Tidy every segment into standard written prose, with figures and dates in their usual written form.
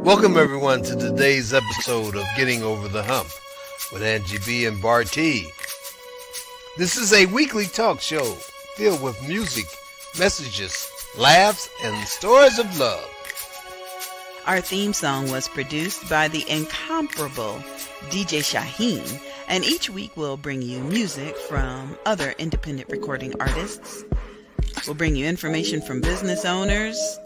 Welcome everyone to today's episode of Getting Over the Hump with Angie B and Bartee. This is a weekly talk show filled with music, messages, laughs, and stories of love. Our theme song was produced by the incomparable DJ Shaheen, and each week we'll bring you music from other independent recording artists. We'll bring you information from business owners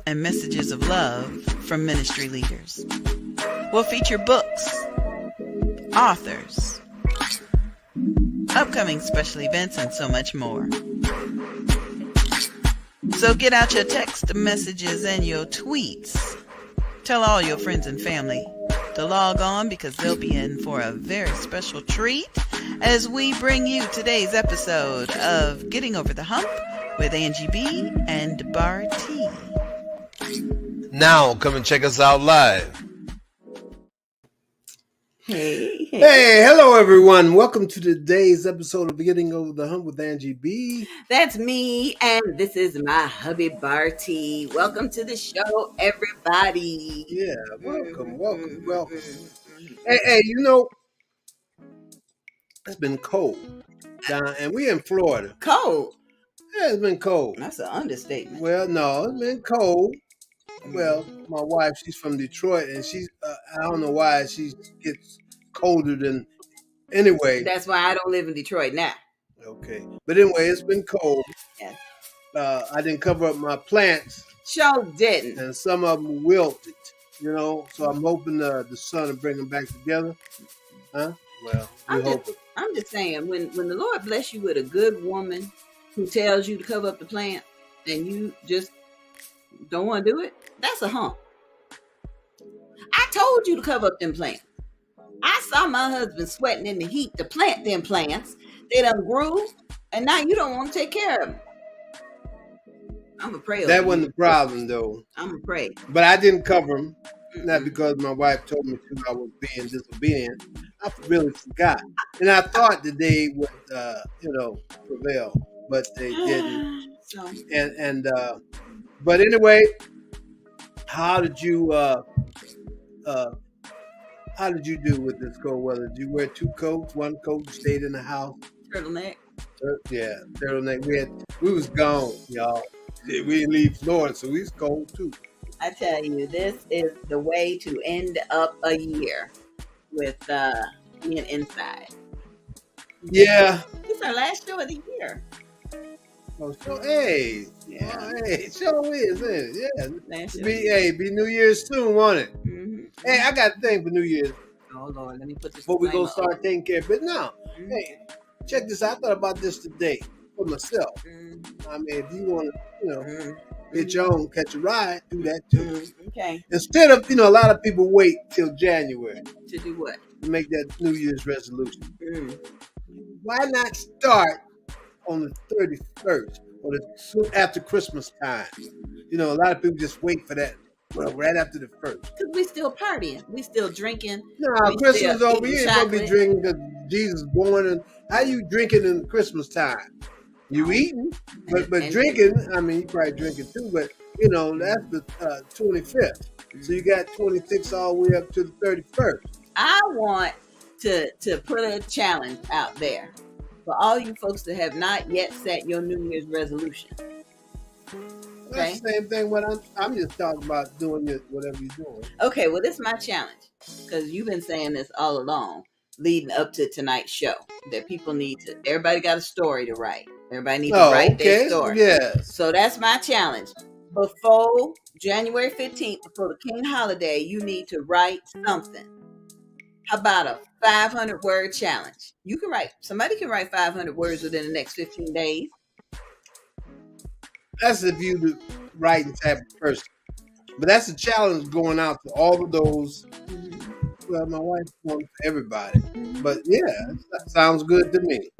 and messages of love from ministry leaders. We'll feature books, authors, upcoming special events, and so much more. So get out your text messages and your tweets. Tell all your friends and family to log on because they'll be in for a very special treat as we bring you today's episode of Getting Over the Hump with Angie B and Bartee. Now come and check us out live. Hey. Hey, hello everyone. Welcome to today's episode of Getting Over the Hump with Angie B. That's me, and this is my hubby Bartee. Welcome to the show, everybody. Yeah, welcome. Hey, you know, it's been cold down, and we're in Florida. Cold? Yeah, it's been cold. That's an understatement. Well, no, it's been cold. Well, my wife, she's from Detroit, and she's, I don't know why she gets colder than, anyway. That's why I don't live in Detroit now. Okay. But anyway, it's been cold. Yeah. I didn't cover up my plants. Sure didn't. And some of them wilted, you know, so I'm hoping the sun will bring them back together. Huh? Well, we hope it. I'm just saying, when the Lord bless you with a good woman who tells you to cover up the plant and you just don't want to do it, that's a hump. I told you to cover up them plants. I saw my husband sweating in the heat to plant them plants. They done grew, and now you don't want to take care of them. I'm a pray. That wasn't the problem, though. I'm a pray. But I didn't cover them, not because my wife told me to. I was being disobedient. I really forgot, and I thought that they would, prevail, but they didn't. So. But anyway, how did you do with this cold weather? Did you wear two coats? One coat, you stayed in the house? Turtleneck. Yeah, turtleneck. We was gone, y'all. We didn't leave Florida, so we was cold too. I tell you, this is the way to end up a year with being inside. Yeah. This is our last show of the year. Oh, so hey, yeah, hey, it sure is, isn't it? Yeah, be New Year's soon, won't it? Mm-hmm. Hey, I got a thing for New Year's. Oh Lord, let me put this. Before we go start taking care of it now. Mm-hmm. Hey, check this out. I thought about this today for myself. Mm-hmm. I mean, if you want to, Mm-hmm. get your own, catch a ride, do that too. Mm-hmm. Okay. Instead of, a lot of people wait till January To do what? to make that New Year's resolution. Mm-hmm. Why not start on the 31st or soon after Christmas time? A lot of people just wait for that. Well, right after the first. Because we still partying. We still drinking. No, Christmas over. You ain't gonna be drinking because Jesus born. And how you drinking in Christmas time? You eating, but drinking. I mean, you probably drinking too. But that's the 25th. So you got 26 all the way up to the 31st. I want to put a challenge out there for all you folks that have not yet set your New Year's resolution. Okay. That's the same thing. What I'm just talking about doing whatever you're doing. Okay, well, this is my challenge because you've been saying this all along, leading up to tonight's show. That people need to. Everybody got a story to write. Everybody needs to write their story. Yes. So that's my challenge. Before January 15th, before the King holiday, you need to write something. How about a 500-word challenge? Somebody can write 500 words within the next 15 days. That's if you the writing type of person. But that's a challenge going out to all of those. Well, my wife wants everybody. But yeah, that sounds good to me.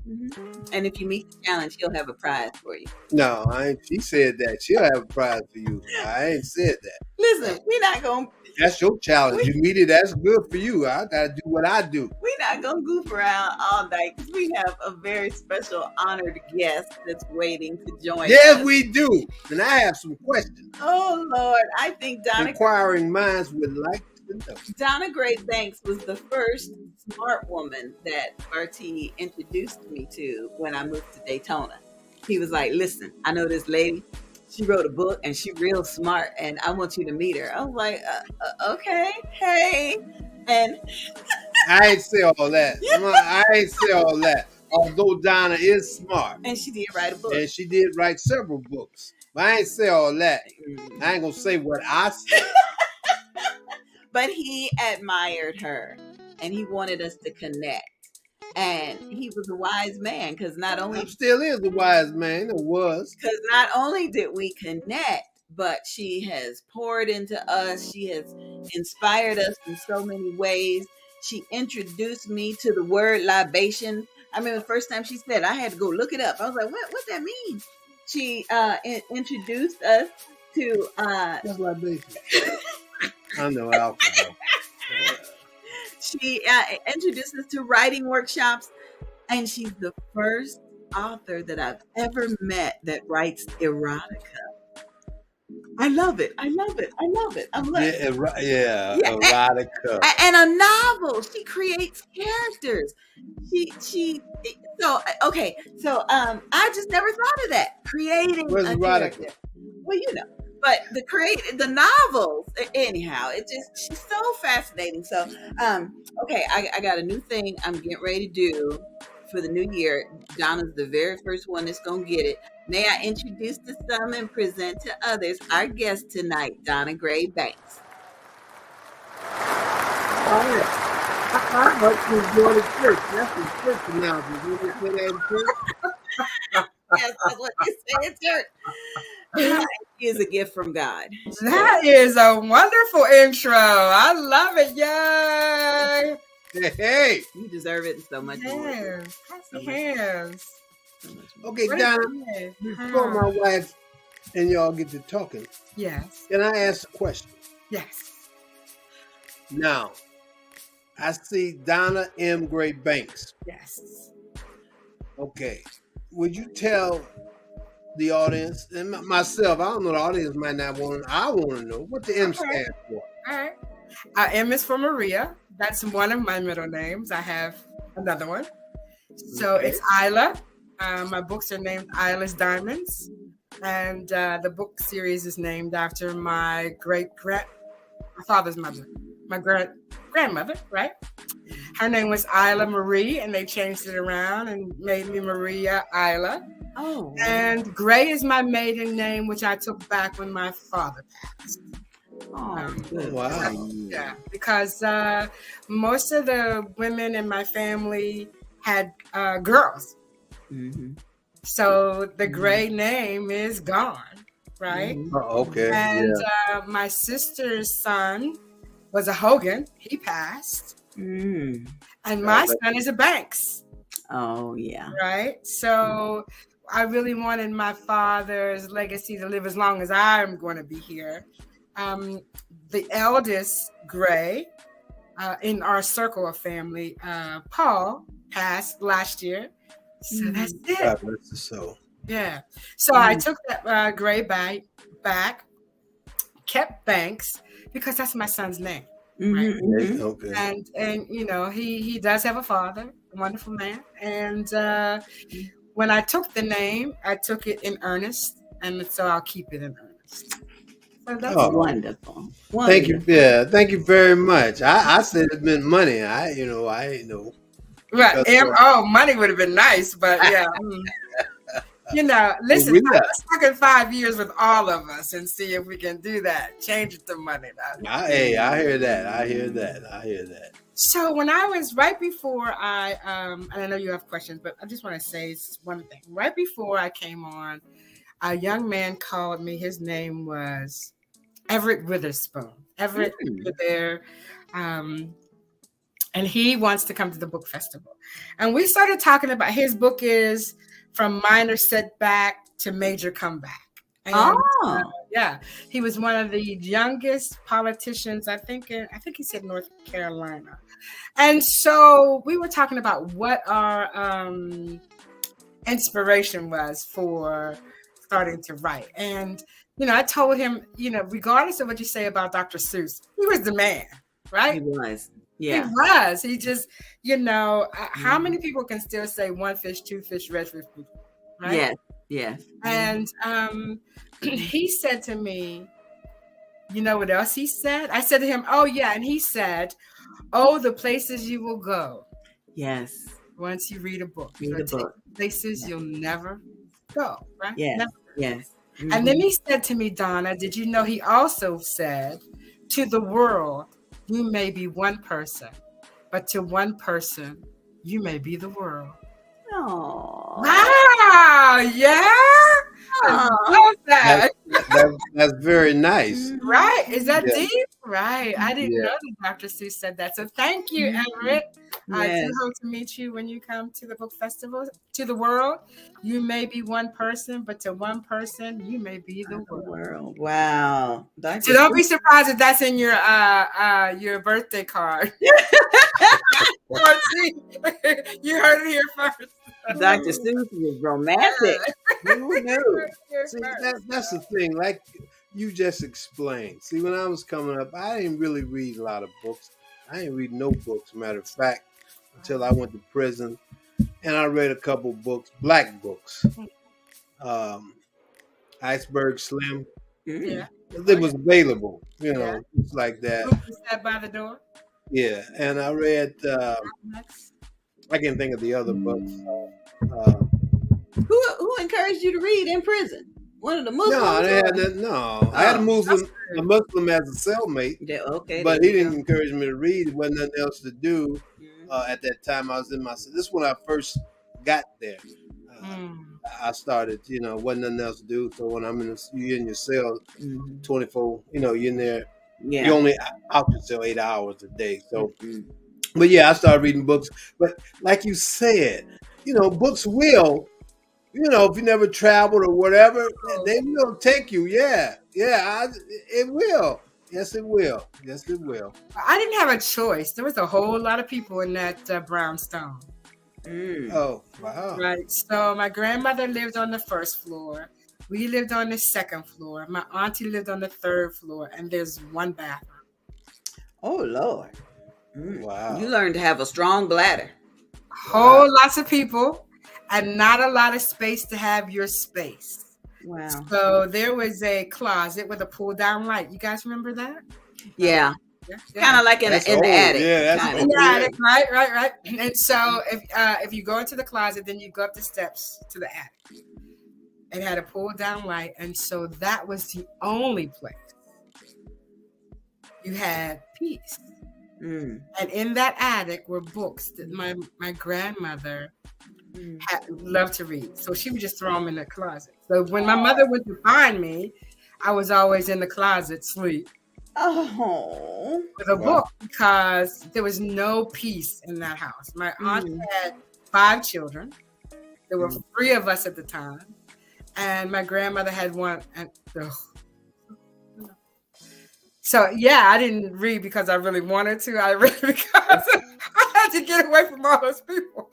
And if you meet the challenge, he'll have a prize for you. No, she said that. She'll have a prize for you. I ain't said that. Listen, we're not going to... That's your challenge. You meet it. That's good for you. I gotta do what I do. We're not gonna goof around all night because we have a very special honored guest that's waiting to join Yes, us. we do. And I have some questions. Oh Lord, I think Inquiring minds would like to know. Donna Gray-Banks was the first smart woman that Bartee introduced me to when I moved to Daytona. He was like, "Listen, I know this lady. She wrote a book and she's real smart, and I want you to meet her." I was like, "Okay, hey," and I ain't say all that. I ain't say all that. Although Donna is smart, and she did write a book, and she did write several books, but I ain't say all that. I ain't gonna say what I said. But he admired her, and he wanted us to connect. And he was a wise man because not only still is a wise man. It was because not only did we connect, but she has poured into us. She has inspired us in so many ways. She introduced me to the word libation. I mean, the first time she said, I had to go look it up. I was like, "What that mean?" She introduced us to what's libation? I know alcohol. She introduced us to writing workshops, and she's the first author that I've ever met that writes erotica. I love it. I love it. I love it. I'm like, erotica. And a novel. She creates characters. So okay. So I just never thought of that. Creating Where's a erotica? character. Well, but the novels, anyhow, she's so fascinating. So okay, I got a new thing I'm getting ready to do for the new year. Donna's the very first one that's gonna get it. May I introduce to some and present to others our guest tonight, Donna Gray-Banks. I hope you enjoy the church. That's the church announcement. You want to say that in church? Yes, that's what they say in church. She is a gift from God. That is a wonderful intro. I love it. Yay! Hey. You deserve it so much more. Yes. Yes. Okay, Donna, before my wife and y'all get to talking, yes, can I ask a question? Yes. Now, I see Donna M. Gray-Banks. Yes. Okay. Would you tell the audience and myself, I don't know, the audience might not want to, I want to know what the M stands for. All right. M is for Maria. That's one of my middle names. I have another one. So it's Isla. My books are named Isla's Diamonds. And the book series is named after my father's mother, my grandmother, right? Her name was Isla Marie, and they changed it around and made me Maria Isla. Oh. And Gray is my maiden name, which I took back when my father passed. Oh, wow. Yeah, because most of the women in my family had girls. Mm-hmm. So the Gray name is gone, right? Mm-hmm. Oh, okay. And my sister's son was a Hogan. He passed. Mm. And my son is a Banks. Oh, yeah. Right? So I really wanted my father's legacy to live as long as I'm going to be here. The eldest Gray in our circle of family, Paul, passed last year. So that's it. God bless his soul. Yeah. So I took that Gray back, kept Banks because that's my son's name. Right? Mm-hmm. Okay. And you know, he does have a father, a wonderful man. And when I took the name, I took it in earnest, and so I'll keep it in earnest. So that's wonderful. Thank you. Yeah, thank you very much. I said it meant money. I ain't know. Right. Money would have been nice, but yeah. You know, listen, let's talk in 5 years with all of us and see if we can do that. Change it to money. I hear that. So when I was right before and I know you have questions, but I just want to say one thing. Right before I came on, a young man called me. His name was Everett Witherspoon. Everett was there. And he wants to come to the book festival. And we started talking about his book is From Minor Setback to Major Comeback. And, Yeah, he was one of the youngest politicians. I think he said North Carolina. And so we were talking about what our inspiration was for starting to write. And I told him, regardless of what you say about Dr. Seuss, he was the man, right? He was. Yeah. He was. He just, how many people can still say one fish, two fish, red fish, right? Yes. Yes. And he said to me, you know what else he said? I said to him, oh, yeah. And he said, oh, the places you will go. Yes. Once you read a book. Read a book. Places you'll never go, right? Yes. Never. Yes. Mm-hmm. And then he said to me, Donna, did you know he also said, to the world, you may be one person, but to one person, you may be the world. Oh. Wow. Yeah. I love that. That's very nice. Right. Is that deep? Right. I didn't know that Dr. Seuss said that. So thank you, Everett. I do hope to meet you when you come to the book festival. To the world, you may be one person, but to one person, you may be the world. Wow. So don't be surprised if that's in your birthday card. You heard it here first. Dr. Seuss was romantic. Who knew? See, that's the thing. Like you just explained. See, when I was coming up, I didn't really read a lot of books. I didn't read no books, matter of fact, until I went to prison. And I read a couple books, black books. Iceberg Slim. Yeah. It was available, it's like that. Who sat by the door? Yeah. And I read, I can't think of the other books. Who encouraged you to read in prison? One of the Muslims? I had a Muslim as a cellmate. Yeah, okay. But he didn't encourage me to read. There wasn't nothing else to do. At that time, I was in this is when I first got there. I started, wasn't nothing else to do. So when you're in your cell, 24, you're in there. Yeah. You're only out your cell 8 hours a day. So, but yeah, I started reading books. But like you said, books will, if you never traveled or whatever, they will take you. Yeah. It will. Yes, it will. Yes, it will. I didn't have a choice. There was a whole lot of people in that brownstone. Oh, wow. Right. So my grandmother lived on the first floor. We lived on the second floor. My auntie lived on the third floor. And there's one bathroom. Oh, Lord. Wow. You learned to have a strong bladder. Lots of people and not a lot of space to have your space. Wow. So there was a closet with a pull down light. You guys remember that? Yeah. Kind of like in the attic. Yeah, that's in the attic. Right. And so if you go into the closet, then you go up the steps to the attic. It had a pull down light. And so that was the only place you had peace. And in that attic were books that my grandmother loved to read. So she would just throw them in the closet. So when my mother went to find me, I was always in the closet sleep. Oh. With a book, because there was no peace in that house. My aunt had 5 children. There were 3 of us at the time. And my grandmother had 1. And so, yeah, I didn't read because I really wanted to. I read because I had to get away from all those people.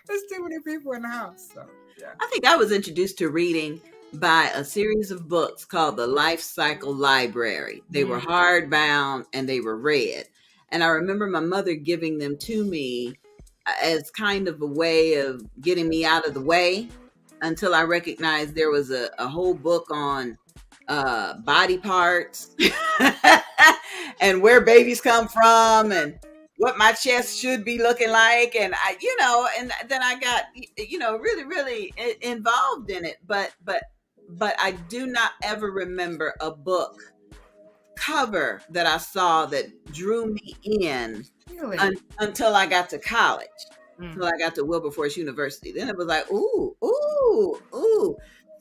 There's too many people in the house. So, yeah. I think I was introduced to reading by a series of books called the Life Cycle Library. They were hardbound and they were read. And I remember my mother giving them to me as kind of a way of getting me out of the way until I recognized there was a whole book on body parts and where babies come from and what my chest should be looking like. And and then I got, really, really involved in it. But I do not ever remember a book cover that I saw that drew me in until I got to college, until I got to Wilberforce University. Then it was like, ooh.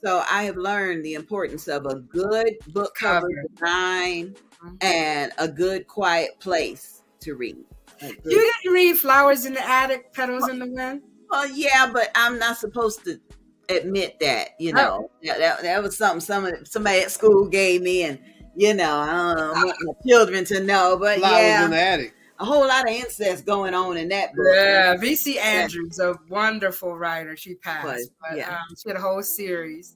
So I have learned the importance of a good book cover design and a good quiet place to read. You didn't read Flowers in the Attic, Petals in the Wind? Well, yeah, but I'm not supposed to admit that, that was something somebody at school gave me, and I don't want my children to know, but Flowers in the attic. A whole lot of incest going on in that book. Yeah, V.C. Andrews, a wonderful writer. She passed, but she had a whole series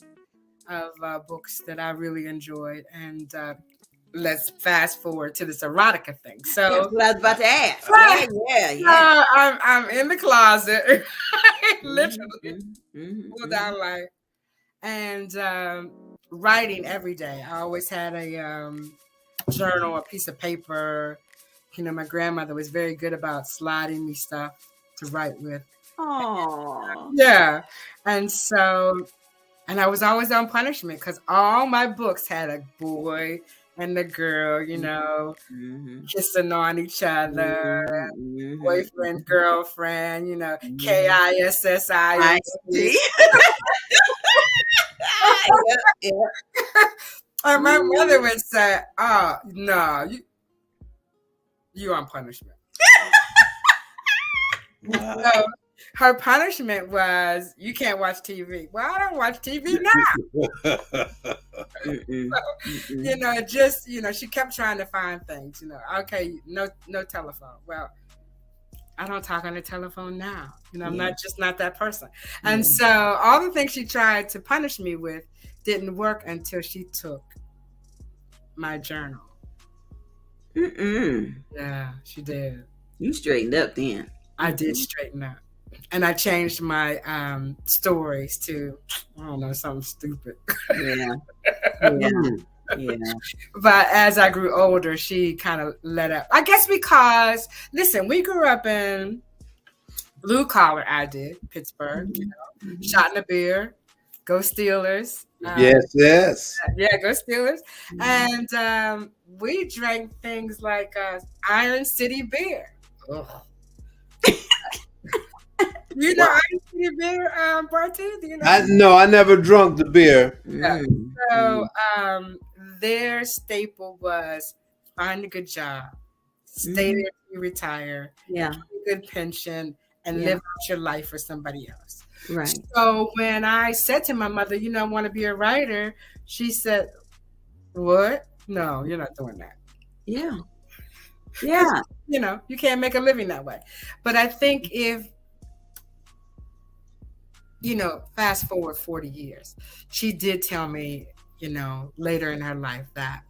of books that I really enjoyed, and let's fast forward to this erotica thing. So that's what I was about to ask. I'm in the closet, literally pulled down light, and writing every day. I always had a journal, a piece of paper. My grandmother was very good about sliding me stuff to write with. Oh, yeah, and I was always on punishment because all my books had a boy and a girl, kissing on each other, boyfriend, girlfriend, KISSI. And my mother would say, "Oh no, you on punishment." So her punishment was, you can't watch TV. Well, I don't watch TV now. She kept trying to find things, okay, no telephone. Well, I don't talk on the telephone now. I'm not that person. And so all the things she tried to punish me with didn't work until she took my journal. Yeah, she did. You straightened up then. I did straighten up. And I changed my stories to, I don't know, something stupid. Yeah. But as I grew older, she kind of let up. I guess because, listen, we grew up in blue collar. I did, Pittsburgh, shot in a beer, go Steelers. Yes. Yeah, go Steelers. And we drank things like Iron City beer. Ugh. Iron City beer, Bartee? Do you know? No, I never drunk the beer. Yeah. So their staple was find a good job, stay there till you retire, get a good pension, and live out your life for somebody else. Right. So when I said to my mother, I want to be a writer, she said, "What? No, you're not doing that." Yeah. You can't make a living that way. But I think if, fast forward 40 years, she did tell me, later in her life that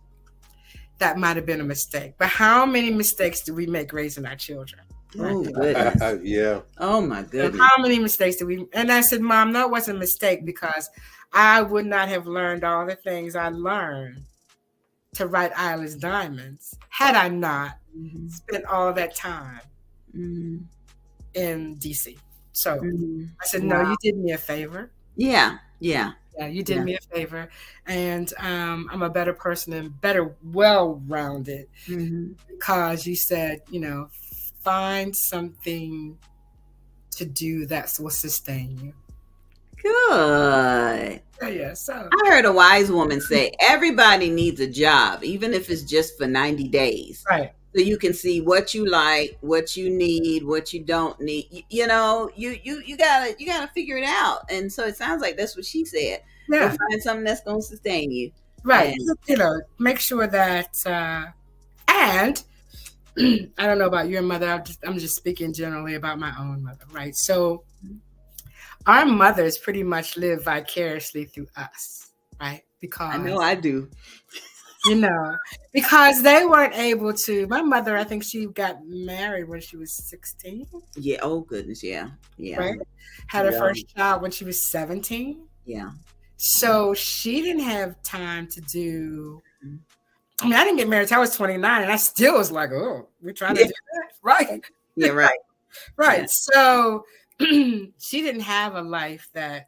might have been a mistake. But how many mistakes do we make raising our children? Oh, goodness. Yeah. Oh, my goodness. How many mistakes did we? And I said, Mom, no, it wasn't a mistake because I would not have learned all the things I learned to write Isla's Diamonds had I not spent all that time in DC. So I said, no, you did me a favor. Yeah, you did me a favor. And I'm a better person and better, well-rounded because you said, find something to do that will sustain you. Good. Yeah, so I heard a wise woman say, everybody needs a job, even if it's just for 90 days. Right. So you can see what you like, what you need, what you don't need. You gotta figure it out. And so it sounds like that's what she said. Yeah. Find something that's gonna sustain you. Right. And, make sure that and I don't know about your mother. I'm just speaking generally about my own mother, right? So our mothers pretty much live vicariously through us, right? Because I know I do. Because they weren't able to. My mother, I think she got married when she was 16. Yeah. Oh, goodness. Yeah. Right? Had her first child when she was 17. Yeah. So she didn't have time to do. I mean, I didn't get married until I was 29, and I still was like, oh, we're trying to do that. Right. Yeah, right. Right. Yeah. So she didn't have a life that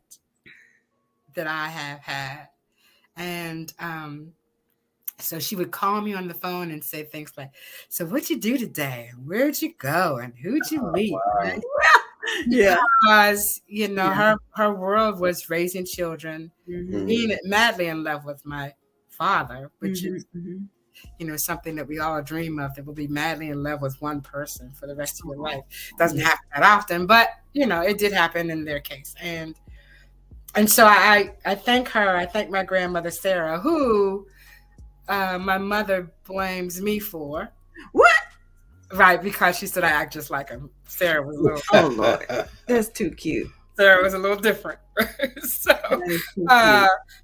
I have had. And so she would call me on the phone and say things like, so what'd you do today? Where'd you go? And who'd you meet? Wow. Yeah. Because, her world was raising children, being madly in love with my father, which is, something that we all dream of, that we'll be madly in love with one person for the rest of your life. Doesn't happen that often, but, it did happen in their case. And And so I thank her. I thank my grandmother Sarah, who my mother blames me for. What? Right, because she said I act just like him. Sarah was a little. Oh Lord, that's too cute. Sarah was a little different. So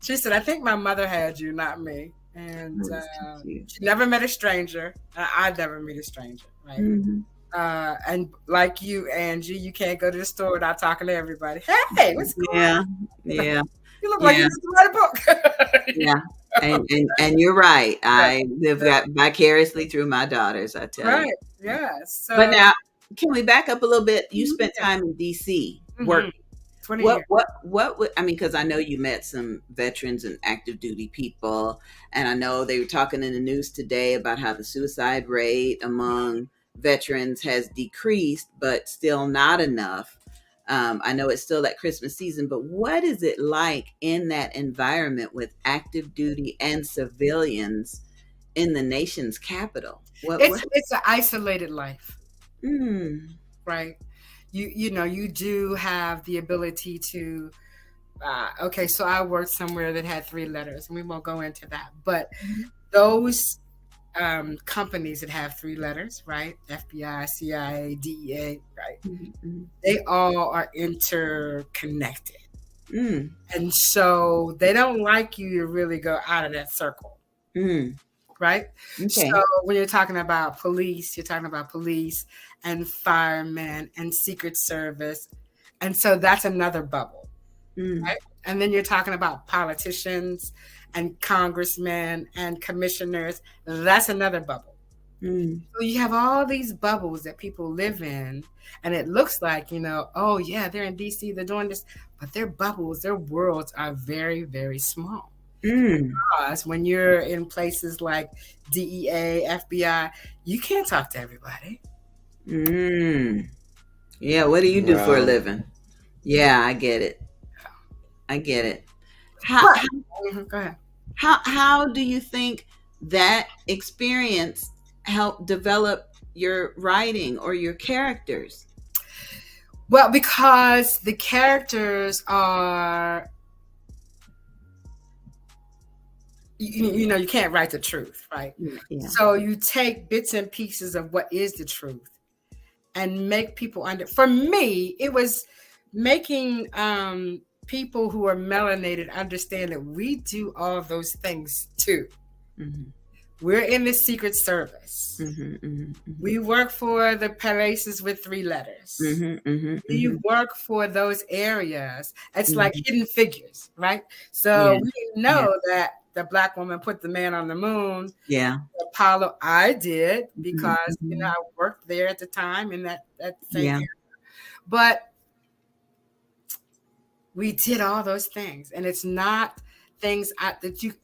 she said, I think my mother had you, not me. And she never met a stranger. I'd never meet a stranger, right? Mm-hmm. And like you, Angie, you can't go to the store without talking to everybody. Hey, what's going on? Yeah. You look like you need to write a book. Yeah. And you're right. I live that vicariously through my daughters, I tell you. Right. Yeah. So, but now, can we back up a little bit? You spent time in D.C. working. 20 years. What would, I mean, because I know you met some veterans and active duty people, and I know they were talking in the news today about how the suicide rate among veterans has decreased, but still not enough. I know it's still that Christmas season, but what is it like in that environment with active duty and civilians in the nation's capital? It's an isolated life, right? You know, you do have the ability to. Okay, so I worked somewhere that had 3 letters, and we won't go into that, but those companies that have 3 letters, right? FBI, CIA, DEA, right? Mm-hmm. They all are interconnected. And so they don't like you to really go out of that circle. Right? Okay. So when you're talking about police, you're talking about police and firemen and Secret Service. And so that's another bubble. Right? And then you're talking about politicians and congressmen and commissioners. That's another bubble. So you have all these bubbles that people live in, and it looks like, you know, oh yeah, they're in DC, they're doing this, but their bubbles, their worlds are very, very small. Because when you're in places like DEA, FBI, you can't talk to everybody. Yeah, what do you do for a living? Yeah, I get it. How, go ahead. How do you think that experience helped develop your writing or your characters? Well, because the characters are, you know, you can't write the truth, right? Yeah. So you take bits and pieces of what is the truth and make people for me, it was making people who are melanated understand that we do all of those things too. We're in the Secret Service. We work for the places with 3 letters. We work for those areas. It's like hidden figures, right? So we know that the Black woman put the man on the moon. Yeah. Apollo, I did, because you know, I worked there at the time in that same area. But we did all those things, and it's not things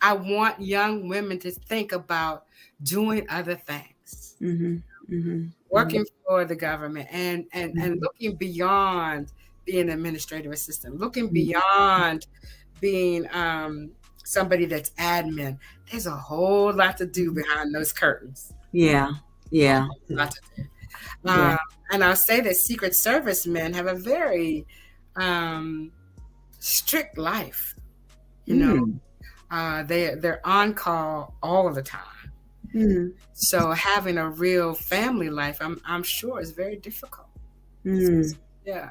I want young women to think about doing other things, working for the government and looking beyond being an administrative assistant, looking beyond being somebody that's admin. There's a whole lot to do behind those curtains. Yeah. A lot to do. And I'll say that Secret Service men have a very strict life. You know, they're on call all of the time. So having a real family life, I'm sure, is very difficult. Yeah.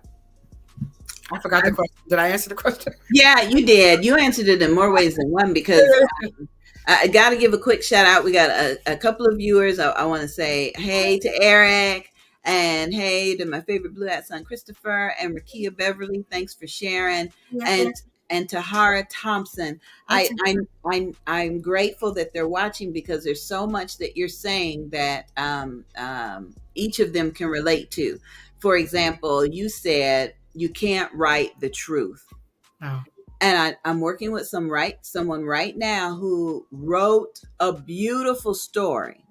I forgot the question. Did I answer the question? Yeah, you did. You answered it in more ways than one, because I got to give a quick shout out. We got a couple of viewers. I want to say hey to Eric, and hey to my favorite blue hat son, Christopher, and Rakia Beverly. Thanks for sharing. And Tahara Thompson. I'm grateful that they're watching, because there's so much that you're saying that each of them can relate to. For example, you said you can't write the truth. Oh. And I'm working with someone right now who wrote a beautiful story.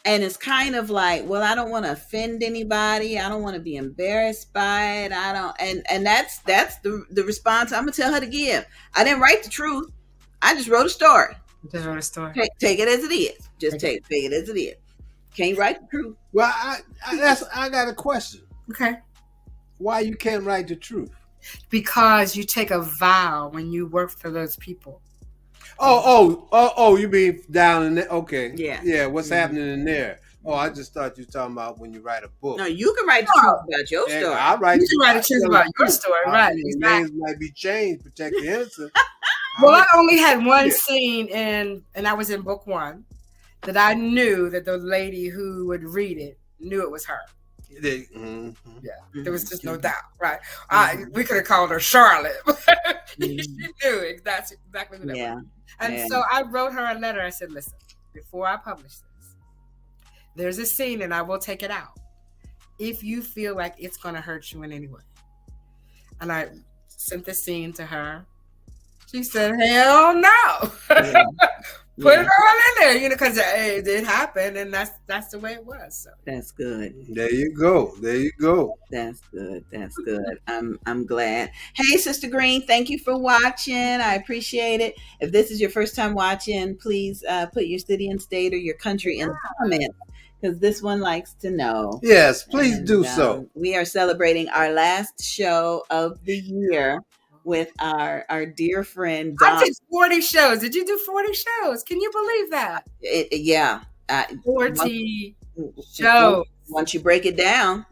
And it's kind of like, well, I don't want to offend anybody. I don't want to be embarrassed by it. And that's the response I'm gonna tell her to give. I didn't write the truth. I just wrote a story. Take it as it is. Just take it as it is. Can't write the truth. Well, I got a question. Okay. Why you can't write the truth? because you take a vow when you work for those people. Oh, you mean down in there? Okay. Yeah. Yeah, what's happening in there? Oh, I just thought you were talking about when you write a book. No, you can write the truth about your story. I write. You can write the truth about your story, right? Exactly. Names might be changed, protect the innocent. Well, I only had one scene and I was in book 1 that I knew that the lady who would read it knew it was her. Mm-hmm. Yeah, there was just no doubt, right? We could have called her Charlotte. She knew exactly what that was. And so I wrote her a letter. I said, listen, before I publish this, there's a scene and I will take it out if you feel like it's going to hurt you in any way. And I sent the scene to her. She said, hell no. Put it all in there, because it happened, and that's the way it was. So that's good. There you go. That's good. I'm glad. Hey, Sister Green, thank you for watching. I appreciate it. If this is your first time watching, please put your city and state or your country in the comments, because this one likes to know. Yes, please do so. We are celebrating our last show of the year with our dear friend Donna. I did 40 shows. Did you do 40 shows? Can you believe that? 40 shows. Once you break it down,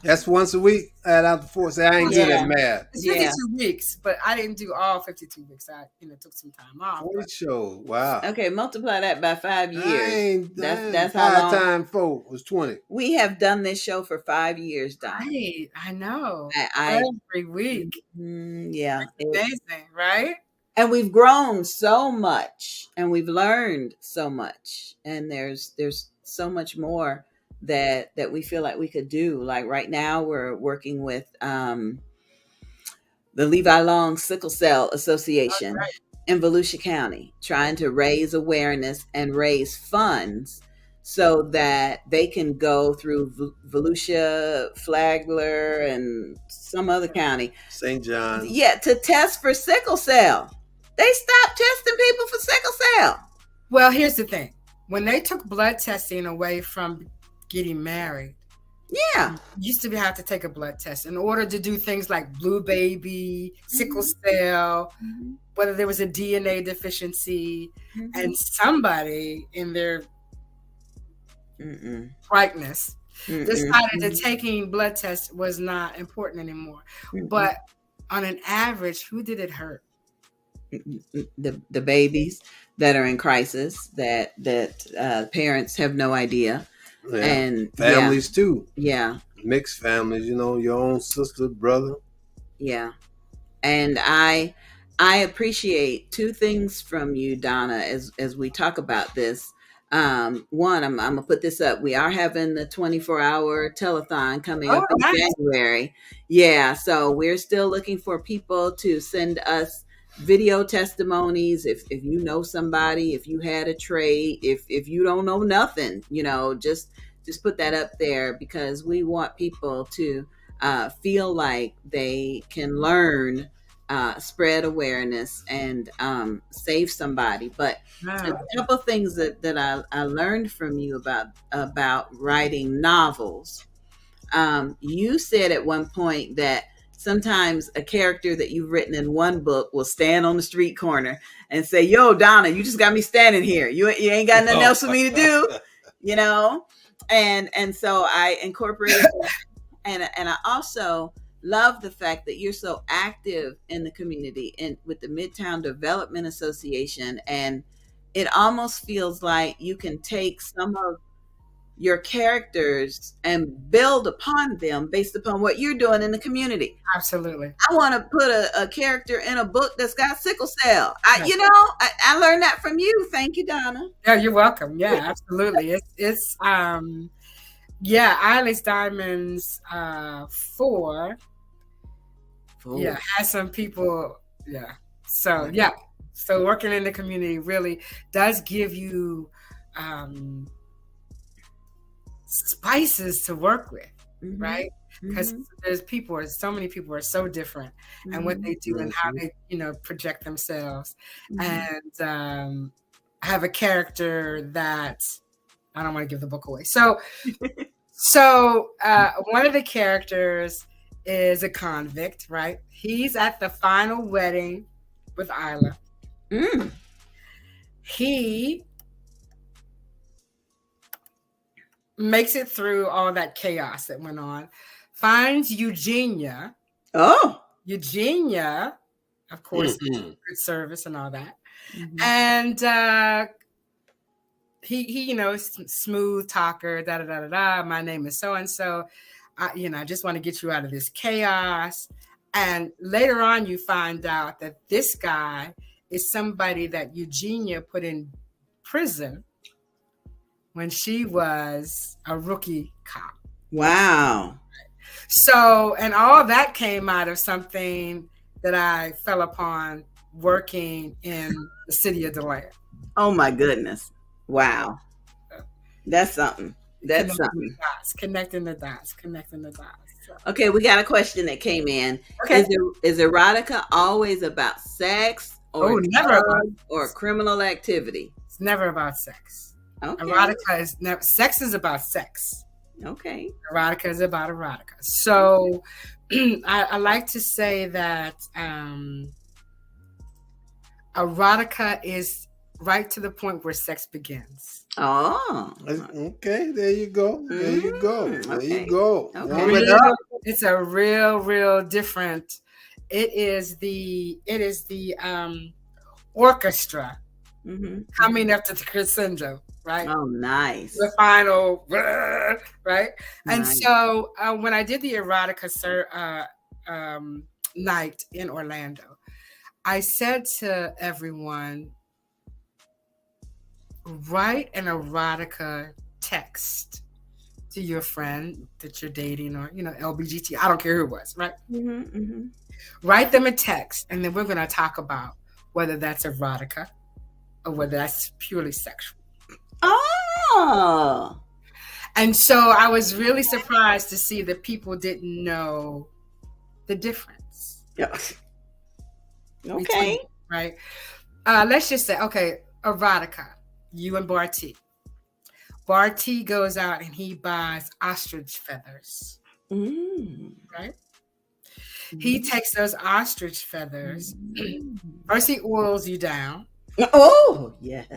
that's once a week. Add out the 4. Say I ain't good at math. It's 52 weeks, but I didn't do all 52 weeks. I took some time off. 40 shows. Wow. Okay, multiply that by 5 years. That's how 5 long. times 4 was 20. We have done this show for 5 years, Donna. Right, I know. Every week. Yeah, amazing, right? And we've grown so much, and we've learned so much, and there's so much more that we feel like we could do. Like right now, we're working with the Levi Long Sickle Cell Association in Volusia County, trying to raise awareness and raise funds so that they can go through Volusia, Flagler, and some other county, St. John. To test for sickle cell. They stopped testing people for sickle cell. Well, here's the thing: when they took blood testing away from getting married, you used to have to take a blood test in order to do things like blue baby, sickle cell, whether there was a DNA deficiency, and somebody in their brightness decided that taking blood tests was not important anymore. But on an average, who did it hurt? The babies that are in crisis, that parents have no idea. And families too. Mixed families, your own sister, brother. And I appreciate 2 things from you, Donna, as we talk about this. One, I'm gonna put this up. We are having the 24-hour telethon coming up in January. So we're still looking for people to send us video testimonies. If you know somebody, if you had a trade, if you don't know nothing, just put that up there, because we want people to feel like they can learn, spread awareness, and save somebody. But a couple of things that I learned from you about writing novels. You said at one point that sometimes a character that you've written in one book will stand on the street corner and say, "Yo, Donna, you just got me standing here. You ain't got nothing else for me to do," And so I incorporated that. And I also love the fact that you're so active in the community and with the Midtown Development Association. And it almost feels like you can take some of your characters and build upon them based upon what you're doing in the community. Absolutely. I want to put a character in a book that's got sickle cell. I learned that from you. Thank you, Donna. Yeah, you're welcome. Yeah, absolutely. It's Eilish Diamonds 4. Yeah, has some people. Yeah. So so working in the community really does give you spices to work with, right? Because so many people are so different, and what they do and how they project themselves, and have a character that I don't want to give the book away. So one of the characters is a convict, right? He's at the final wedding with Isla. He makes it through all that chaos that went on, finds Eugenia. Eugenia, of course, good service and all that. And he smooth talker, da da da da da. My name is so and so. I just want to get you out of this chaos. And later on, you find out that this guy is somebody that Eugenia put in prison when she was a rookie cop. Wow. So, and all that came out of something that I fell upon working in the city of DeLand. Oh my goodness. Wow. That's something. That's something. Connecting the dots. So. Okay, we got a question that came in. Okay. Is erotica always about sex or never about or criminal activity? It's never about sex. Okay. Erotica is never. Sex is about sex. Okay. Erotica is about erotica. So I like to say that erotica is right to the point where sex begins. Oh. Okay, there you go. There you go. There you go. Okay. It's a real different. It is the orchestra coming up to the crescendo, right? Oh, nice. The final, right? And Nice. so when I did the erotica night in Orlando, I said to everyone, write an erotica text to your friend that you're dating or, LBGT. I don't care who it was, right? Write them a text, and then we're going to talk about whether that's erotica or whether that's purely sexual. Oh. And so I was really surprised to see that people didn't know the difference. Yeah. Okay. Right? Let's just say, okay, erotica. You and Bartee. Bartee goes out and he buys ostrich feathers. Right? He takes those ostrich feathers. First, he oils you down. Oh, yes.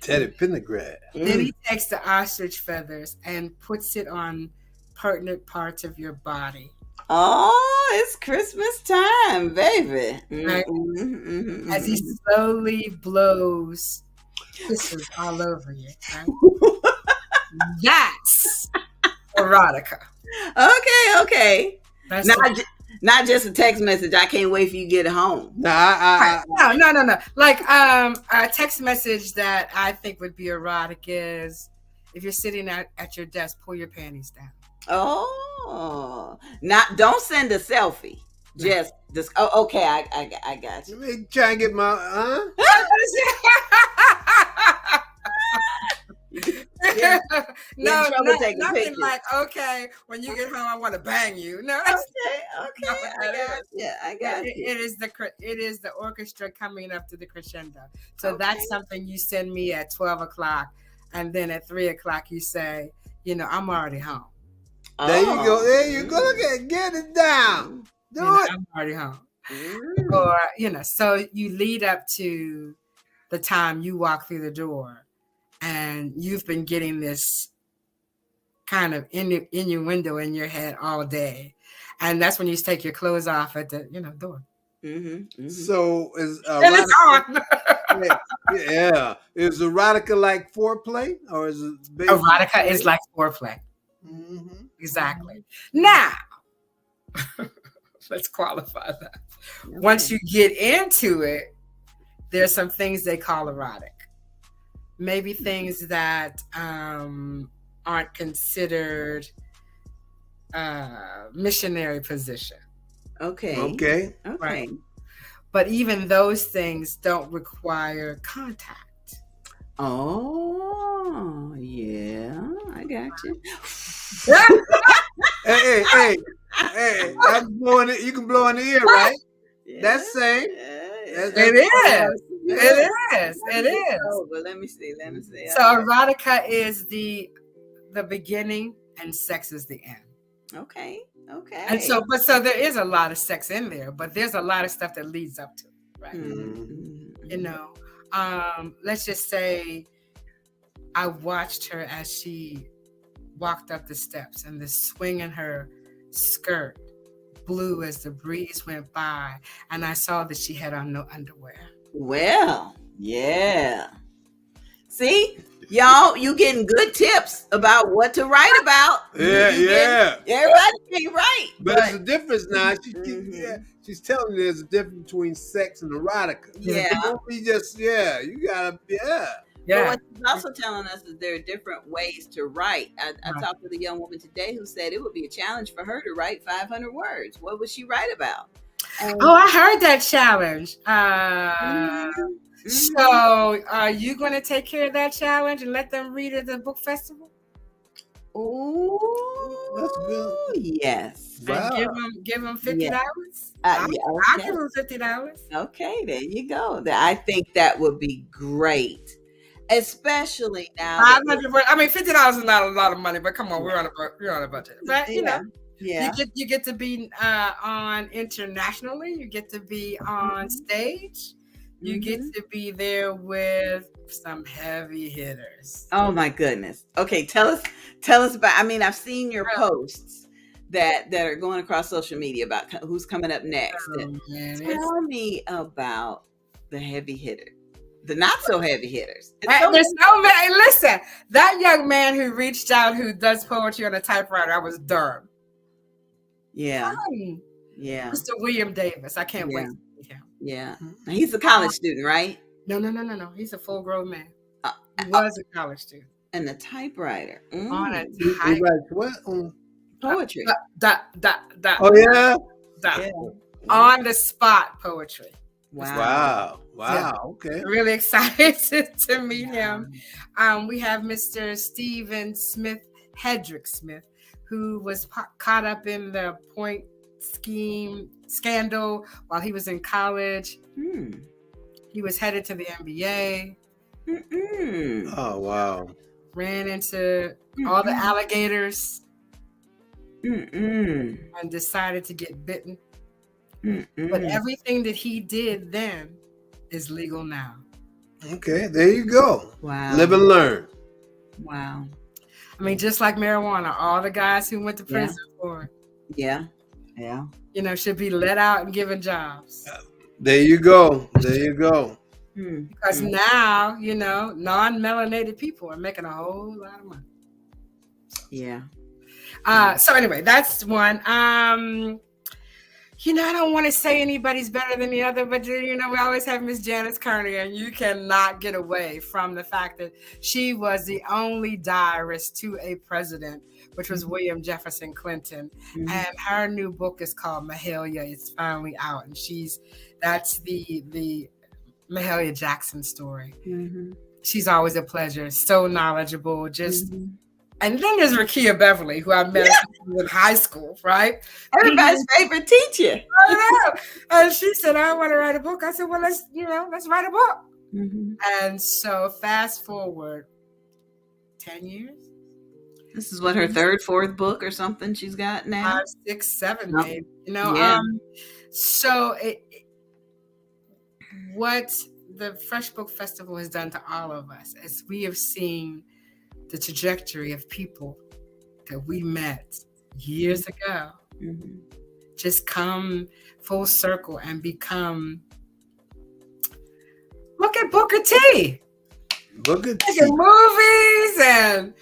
Teddy Pendergrass. Then he takes the ostrich feathers and puts it on pertinent parts of your body. Oh, it's Christmas time, baby. Right? As he slowly blows kisses all over you. Right? That's erotica. Okay. That's Not just a text message. I can't wait for you to get home. No. Like a text message that I think would be erotic is if you're sitting at your desk, pull your panties down. Oh, don't send a selfie. Just this. Oh, okay. I got you. Let me try and get my No, taking nothing pictures. like, okay, when you get home, I want to bang you. No, Okay. I got you. It is the orchestra coming up to the crescendo. So that's something you send me at 12 o'clock, and then at 3 o'clock you say, I'm already home. There you go. There you go. Look at it. Get it down. Do it. I'm already home. Or, so you lead up to the time you walk through the door and you've been getting this kind of innuendo in your head all day. And that's when you take your clothes off at the, door. So is It's on. yeah. Is erotica like foreplay or is it Erotica is like foreplay. Exactly. Now, let's qualify that. Okay. Once you get into it, there's some things they call erotic. Maybe things that aren't considered missionary position. Okay. Right. But even those things don't require contact. Oh, yeah. I got you. Hey. I'm blowing it. You can blow in the ear, right? Yeah. That's same. It is. Oh, but let me see. So erotica is the beginning and sex is the end. Okay. Okay. And so there is a lot of sex in there, but there's a lot of stuff that leads up to it, right? Mm-hmm. You know, let's just say I watched her as she walked up the steps, and the swing in her skirt blew as the breeze went by, and I saw that she had on no underwear. Well, yeah. See, y'all, you getting good tips about what to write about. Yeah. Everybody can't write. But there's a difference now. She's telling you there's a difference between sex and erotica. Yeah. Don't be just, you gotta, But what she's also telling us is there are different ways to write. I talked with a young woman today who said it would be a challenge for her to write 500 words. What would she write about? I heard that challenge. So are you going to take care of that challenge and let them read at the book festival? Oh, that's good. Yes. Wow. Give them $50. I'll give them $50. Okay, there you go. I think that would be great, especially now. 500. I mean, $50 is not a lot of money, but come on, we're on a budget. But you know, you get to be on internationally. You get to be on stage. You get to be there with some heavy hitters. Oh my goodness. Okay, tell us about. I mean, I've seen your posts that are going across social media about who's coming up next. Tell me about the heavy hitters, the not so heavy hitters. There's so many. Listen, that young man who reached out, who does poetry on a typewriter, I was Durham. Yeah. Yeah. Mr. William Davis. I can't wait to meet him. Yeah. He's a college student, right? No. He's a full-grown man. He was a college student. And a typewriter. On a typewriter. He writes what? Poetry. Oh, yeah? On the spot poetry. Wow. Okay. Really excited to meet him. We have Mr. Stephen Smith, Hedrick Smith, who was caught up in the point scheme scandal while he was in college. He was headed to the NBA. Oh, wow. Ran into all the alligators and decided to get bitten. But everything that he did then is legal now. Okay, there you go. Wow. Live and learn. Wow. I mean, just like marijuana, all the guys who went to prison for it. Yeah. You know, should be let out and given jobs. There you go. Because now, you know, non-melanated people are making a whole lot of money. Yeah. So anyway, that's one. You know, I don't want to say anybody's better than the other, but you know, we always have Miss Janice Kearney, and you cannot get away from the fact that she was the only diarist to a president, which was William Jefferson Clinton. And her new book is called Mahalia. It's finally out, and that's the Mahalia Jackson story. She's always a pleasure, so knowledgeable, just. And then there's Rakia Beverly, who I met in high school, right? Everybody's favorite teacher. I know. And she said, I want to write a book. I said, well, let's write a book. And so fast forward 10 years. This is what, her third, fourth book or something she's got now? 5, 6, 7, maybe. You know, so what the F.R.E.S.H Book Festival has done to all of us is we have seen the trajectory of people that we met years ago just come full circle and become. Look at Booker T. Look at movies and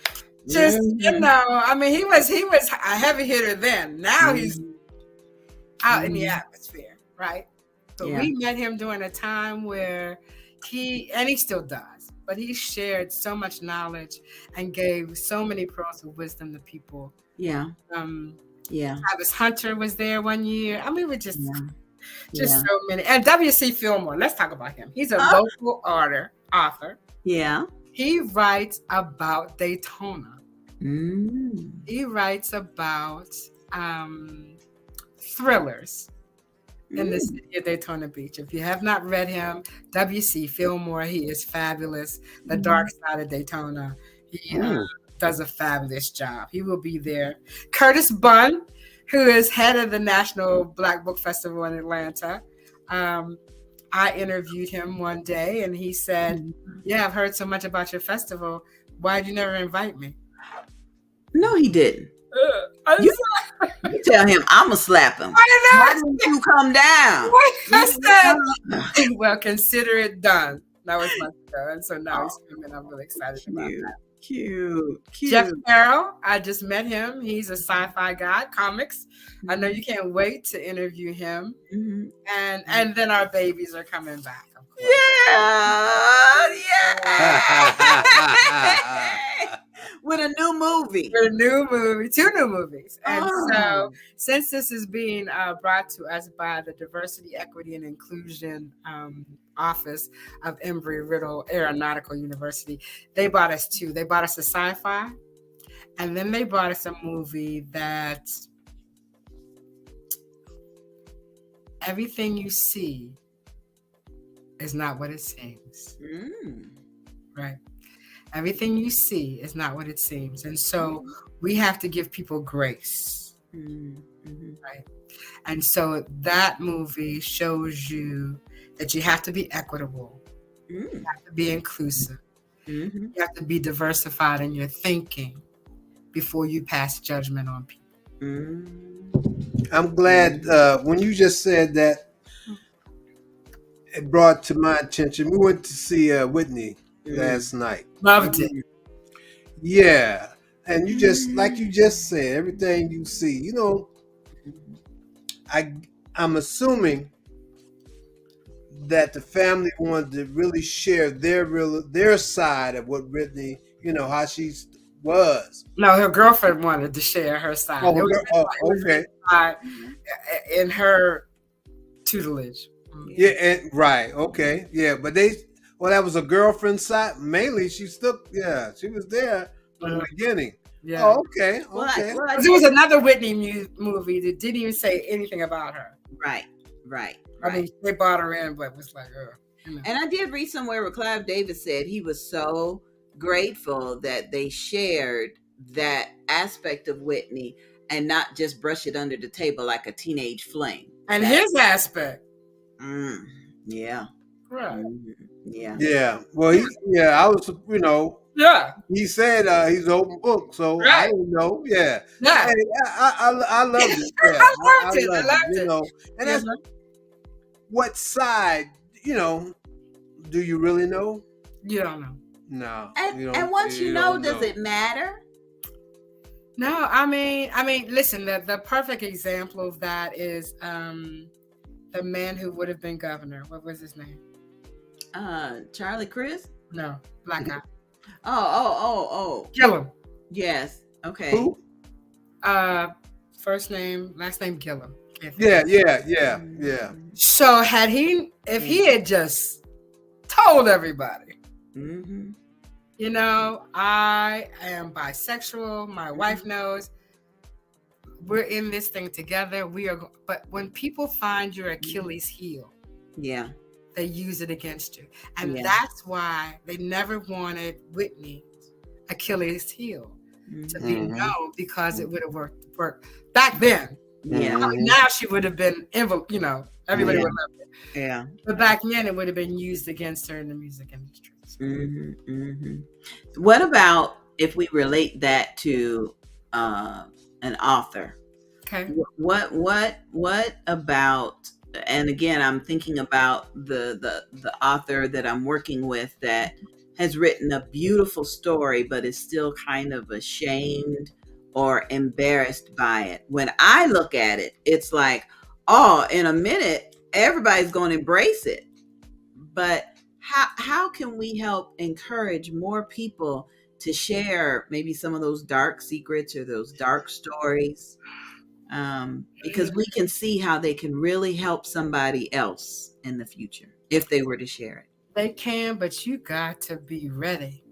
just you know. I mean, he was a heavy hitter then. Now he's out in the atmosphere, right? But we met him during a time where he still does. But he shared so much knowledge and gave so many pearls of wisdom to people. Travis Hunter was there one year. I mean, we're just so many. And W.C. Fillmore, let's talk about him. He's a local author. Yeah. He writes about Daytona. He writes about thrillers in the city of Daytona Beach. If you have not read him, W.C. Fillmore, he is fabulous. The Dark Side of Daytona. He does a fabulous job. He will be there. Curtis Bunn, who is head of the National Black Book Festival in Atlanta. I interviewed him one day, and he said, "Yeah, I've heard so much about your festival. Why did you never invite me?" No, he didn't. You tell him I'm gonna slap him. Why didn't you come down? I said, well, consider it done. That was my show, and so now he's coming. I'm really excited about that. Cute. Jeff Carroll, I just met him. He's a sci-fi guy, comics. I know you can't wait to interview him. And then our babies are coming back. Of course. Yeah. With a new movie. With a new movie, 2 new movies. And so since this is being brought to us by the Diversity, Equity, and Inclusion Office of Embry-Riddle Aeronautical University, they bought us 2. They bought us a sci-fi, and then they bought us a movie that everything you see is not what it seems. Right? Everything you see is not what it seems. And so we have to give people grace. Right? And so that movie shows you that you have to be equitable. You have to be inclusive. You have to be diversified in your thinking before you pass judgment on people. I'm glad when you just said that, it brought to my attention. We went to see Whitney last night. Loved it. Yeah. And you just, like you just said, everything you see, you know, I'm assuming that the family wanted to really share their side of what Whitney, you know, how she was. No, her girlfriend wanted to share her side. Okay. In her tutelage. Yeah, and right, okay, yeah, but that was a girlfriend's side. Mainly, she was there from the beginning. Yeah. Oh, okay. Well, there was another Whitney movie that didn't even say anything about her. Right. I mean, they brought her in, but it was like, you know. And I did read somewhere where Clive Davis said he was so grateful that they shared that aspect of Whitney and not just brush it under the table like a teenage fling. And his aspect. Yeah. Right. Yeah. Well, I was, you know. Yeah. He said he's an open book, so right. I didn't know. Yeah. Yeah. I loved it. Yeah. I loved it. You know, and that's what side, you know, do you really know? You don't know. No. And once you know, does it matter? No, I mean, listen, the perfect example of that is the man who would have been governor. What was his name? Charlie Crist? No, black guy. Oh. Gillum. Yes. Okay. Who? First name, last name Gillum. Yeah. So if he had just told everybody, you know, I am bisexual. My wife knows. We're in this thing together. But when people find your Achilles heel, they use it against you. And that's why they never wanted Whitney's Achilles heel to be known, because it would have worked back then. Yeah. Now she would have been, you know, everybody would love it. Yeah. But back then it would have been used against her in the music industry. What about if we relate that to an author? Okay. What about, and again, I'm thinking about the author that I'm working with that has written a beautiful story, but is still kind of ashamed or embarrassed by it. When I look at it, it's like, oh, in a minute, everybody's going to embrace it. But how can we help encourage more people to share maybe some of those dark secrets or those dark stories? Because we can see how they can really help somebody else in the future if they were to share it. They can, but you got to be ready.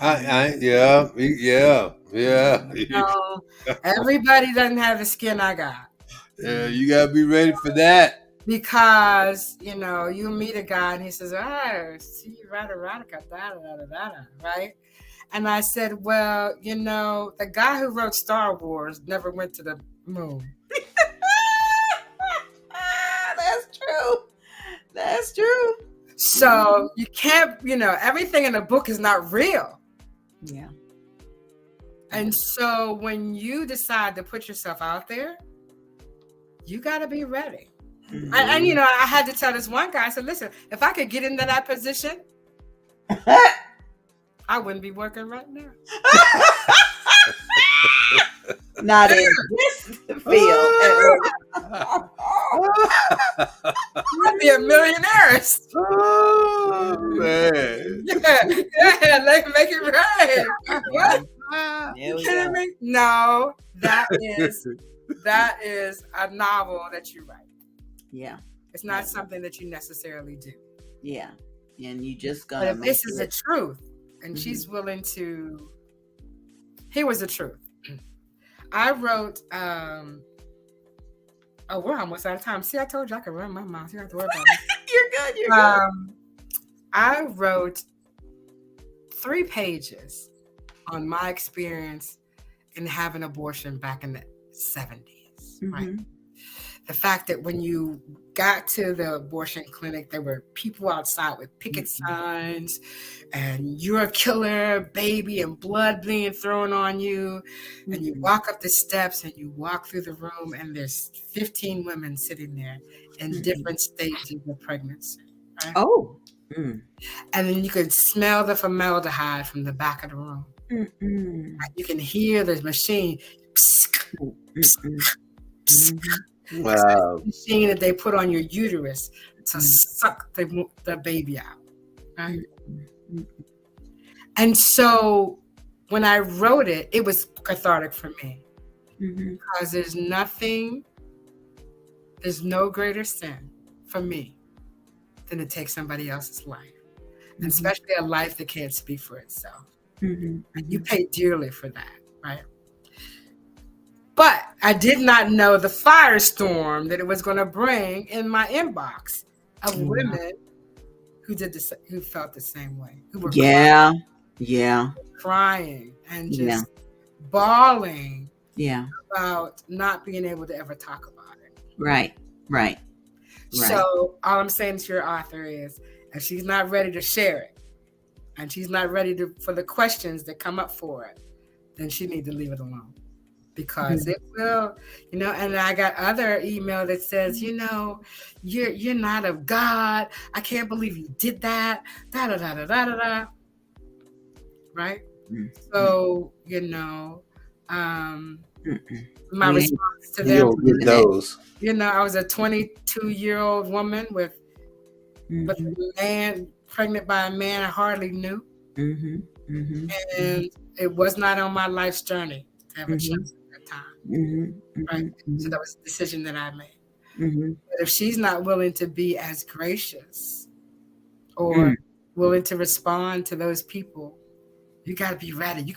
Yeah. You know, everybody doesn't have the skin I got. Yeah, you gotta be ready for that. Because, you know, you meet a guy and he says, see you erotica, right? And I said, well, you know, the guy who wrote Star Wars never went to the moon. That's true. So you can't, everything in the book is not real. Yeah. And so when you decide to put yourself out there, you got to be ready. And I had to tell this one guy, I said, listen, if I could get into that position, I wouldn't be working right now. Not in this field. I'd be a millionaire. Oh, man. Yeah, make it right. What? You kidding me? No, that is a novel that you write. Yeah. It's not something that you necessarily do. Yeah. And you just But gonna if this is the truth, and she's willing to, here was the truth. I wrote, we're almost out of time. See, I told you I could run my mouth. You don't have to worry about it. You're good. I wrote 3 pages on my experience in having abortion back in the 70s, right? The fact that when you got to the abortion clinic, there were people outside with picket signs, and you're a killer, baby, and blood being thrown on you. And you walk up the steps and you walk through the room, and there's 15 women sitting there in different stages of pregnancy. Right? Oh. And then you could smell the formaldehyde from the back of the room. You can hear the machine. Wow. Machine that they put on your uterus to suck the baby out. Right? And so when I wrote it, it was cathartic for me. Because there's no greater sin for me than to take somebody else's life. And especially a life that can't speak for itself. And you pay dearly for that, right? But I did not know the firestorm that it was going to bring in my inbox of women who felt the same way, who were crying and just bawling about not being able to ever talk about it. Right. So all I'm saying to your author is, if she's not ready to share it, and she's not ready for the questions that come up for it, then she needs to leave it alone. Because it will, and I got other email that says, you're not of God. I can't believe you did that. Da da da da da da da. Right? So, my response to them, those. I was a 22-year-old woman with a man pregnant by a man I hardly knew. And it was not on my life's journey to have a child. Right? So that was a decision that I made. But if she's not willing to be as gracious or willing to respond to those people, you got to be ready.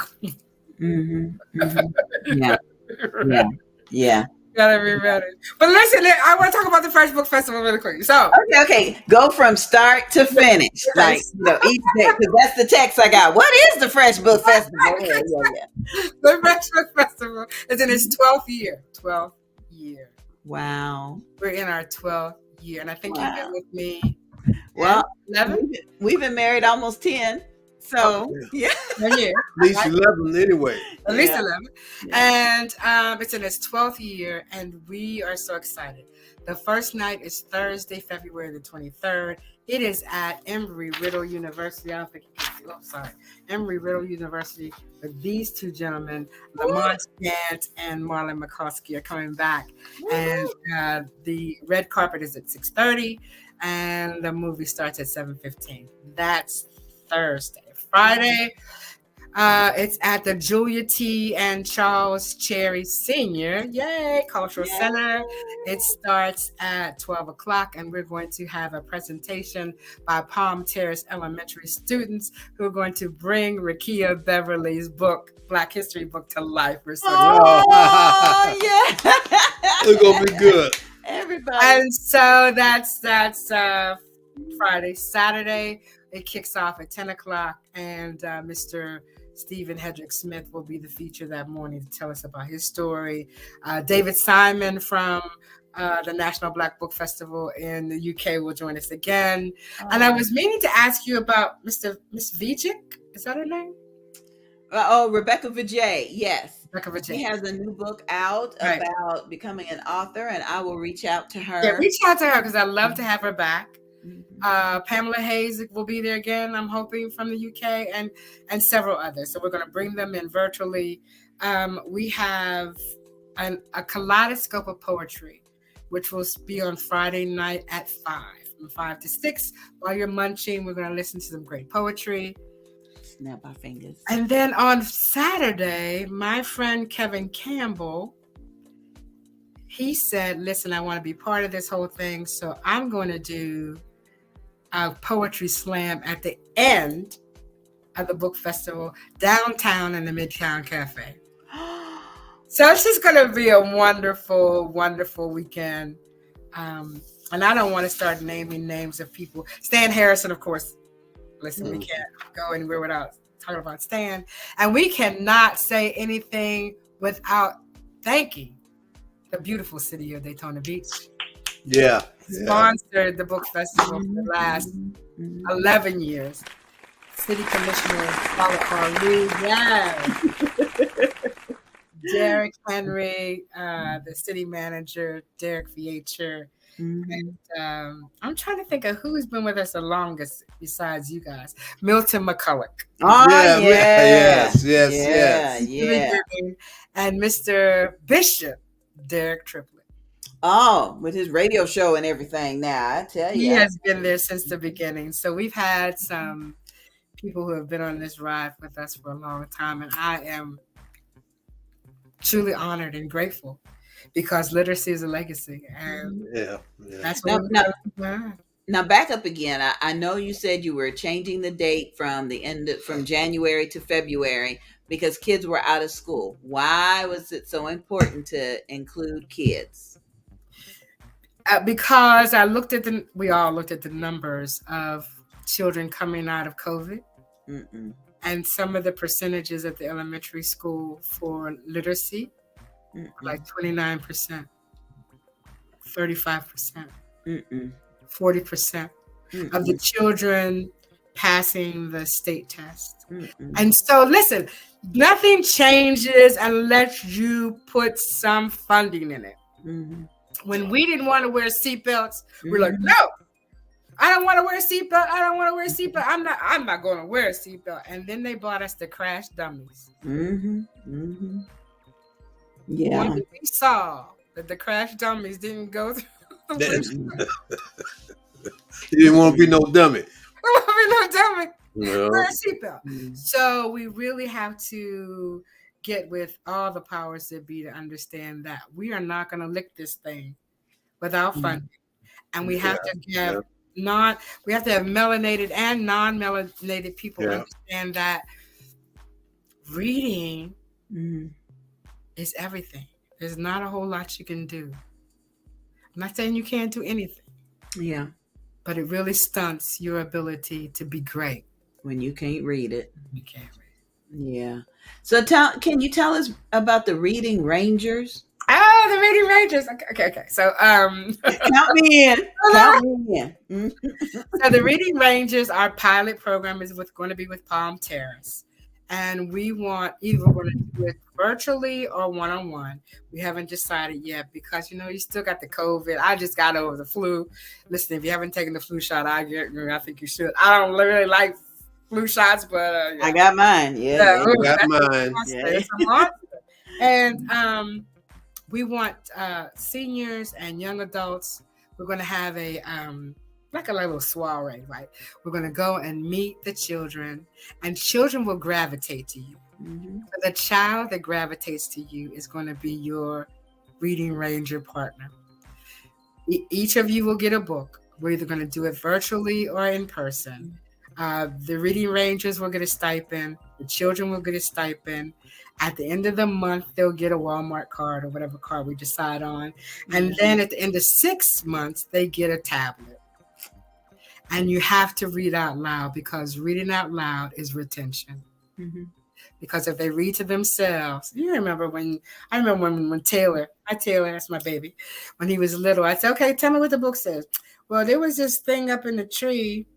Yeah. Gotta be ready. But listen, I want to talk about the F.R.E.S.H Book Festival really quick. So okay. Go from start to finish, like each day, because that's the text I got. What is the F.R.E.S.H Book Festival? The F.R.E.S.H Book Festival is in its 12th year. 12th year. Wow. We're in our 12th year, and I think you've been with me. Well, 11. We've been married almost 10. So yeah. At least 11 anyway. At least 11. And it's in its 12th year, and we are so excited. The first night is Thursday, February the 23rd. It is at Embry-Riddle University. I don't think you can see. Oh, sorry. Embry-Riddle University. With these two gentlemen, Lamont Gant and Marlon McCoskey, are coming back. And the red carpet is at 6:30, and the movie starts at 7:15. That's Thursday. Friday, it's at the Julia T. and Charles Cherry Sr. Cultural Center. It starts at 12 o'clock, and we're going to have a presentation by Palm Terrace Elementary students who are going to bring Rakia Beverly's book, Black History book, to life. We're so It's going to be good. Everybody. And so that's Friday. Saturday, it kicks off at 10 o'clock, and Mr. Stephen Hedrick Smith will be the feature that morning to tell us about his story. David Simon from the National Black Book Festival in the UK will join us again. Oh. And I was meaning to ask you about Miss Vijay. Is that her name? Rebecca Vijay. Yes. Rebecca Vijay. She has a new book out about becoming an author, and I will reach out to her. Yeah, reach out to her because I'd love to have her back. Pamela Hayes will be there again, I'm hoping, from the UK, and several others. So we're going to bring them in virtually. We have a kaleidoscope of poetry, which will be on Friday night at 5, from 5 to 6. While you're munching, we're going to listen to some great poetry. Snap our fingers. And then on Saturday, my friend Kevin Campbell, he said, listen, I want to be part of this whole thing, so I'm going to do a poetry slam at the end of the book festival downtown in the Midtown Cafe. So it's just going to be a wonderful, wonderful weekend. And I don't want to start naming names of people. Stan Harrison, of course. Listen, we can't go anywhere without talking about Stan. And we cannot say anything without thanking the beautiful city of Daytona Beach. Yeah. Sponsored the book festival for the last 11 years. City Commissioner Paula Carlu, Derek Henry, the city manager, Derek F.R.E.S.H. And I'm trying to think of who's been with us the longest besides you guys. Milton McCulloch. Oh, yes. And Mr. Bishop, Derek Triplett. Oh, with his radio show and everything now, I tell you. He has been there since the beginning. So we've had some people who have been on this ride with us for a long time. And I am truly honored and grateful because literacy is a legacy. And that's what now back up again. I know you said you were changing the date from January to February because kids were out of school. Why was it so important to include kids? Because we all looked at the numbers of children coming out of COVID and some of the percentages at the elementary school for literacy, like 29%, 35%, 40% of the children passing the state test. And so listen, nothing changes unless you put some funding in it. When we didn't want to wear seatbelts, we're like, no, I don't want to wear a seatbelt. I don't want to wear a seatbelt. I'm not going to wear a seatbelt. And then they bought us the crash dummies. Yeah. When we saw that the crash dummies didn't go through, you didn't want to be no dummy. Wear a seatbelt. So we really have to get with all the powers that be to understand that we are not going to lick this thing without funding. And we have to have we have to have melanated and non-melanated people understand that reading is everything. There's not a whole lot you can do. I'm not saying you can't do anything. Yeah. But it really stunts your ability to be great. When you can't read it. You can't read it. Yeah. So can you tell us about the Reading Rangers? Oh, the Reading Rangers. Okay. So count me in. So the Reading Rangers, our pilot program is going to be with Palm Terrace. And we want either we're going to do it virtually or one-on-one. We haven't decided yet because, you still got the COVID. I just got over the flu. Listen, if you haven't taken the flu shot, I think you should. I don't really like flu shots, but I got mine. Yeah, I got mine. It's a monster. And we want seniors and young adults. We're going to have a like a little soiree, right? We're going to go and meet the children, and children will gravitate to you. So the child that gravitates to you is going to be your Reading Ranger partner. Each of you will get a book. We're either going to do it virtually or in person. The Reading Rangers will get a stipend. The children will get a stipend. At the end of the month, they'll get a Walmart card or whatever card we decide on. And then at the end of 6 months, they get a tablet. And you have to read out loud because reading out loud is retention. because if they read to themselves, I remember when Taylor, that's my baby, when he was little, I said, okay, tell me what the book says. Well, there was this thing up in the tree.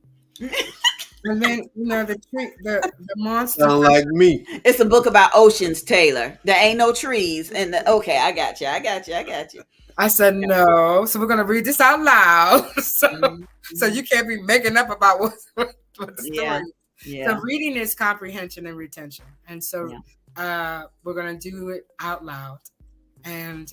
And then, the tree, the monster. Sound like me. It's a book about oceans, Taylor. There ain't no trees. And okay, I got you. I said, no. So we're going to read this out loud. So you can't be making up about what the story is. Yeah. So reading is comprehension and retention. And so we're going to do it out loud. And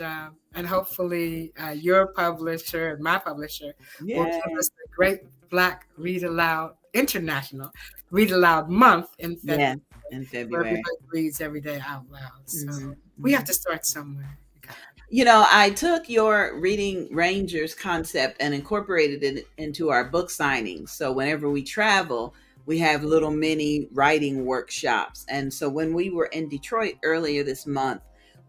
hopefully your publisher and my publisher will give us the Great Black Read Aloud International Read Aloud Month in February. Yeah, in February. Where everybody reads every day out loud. So we have to start somewhere. I took your Reading Rangers concept and incorporated it into our book signings. So whenever we travel, we have little mini writing workshops. And so when we were in Detroit earlier this month,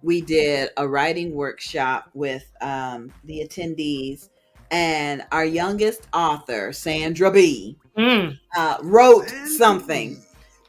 we did a writing workshop with the attendees, and our youngest author, Sandra B, wrote something.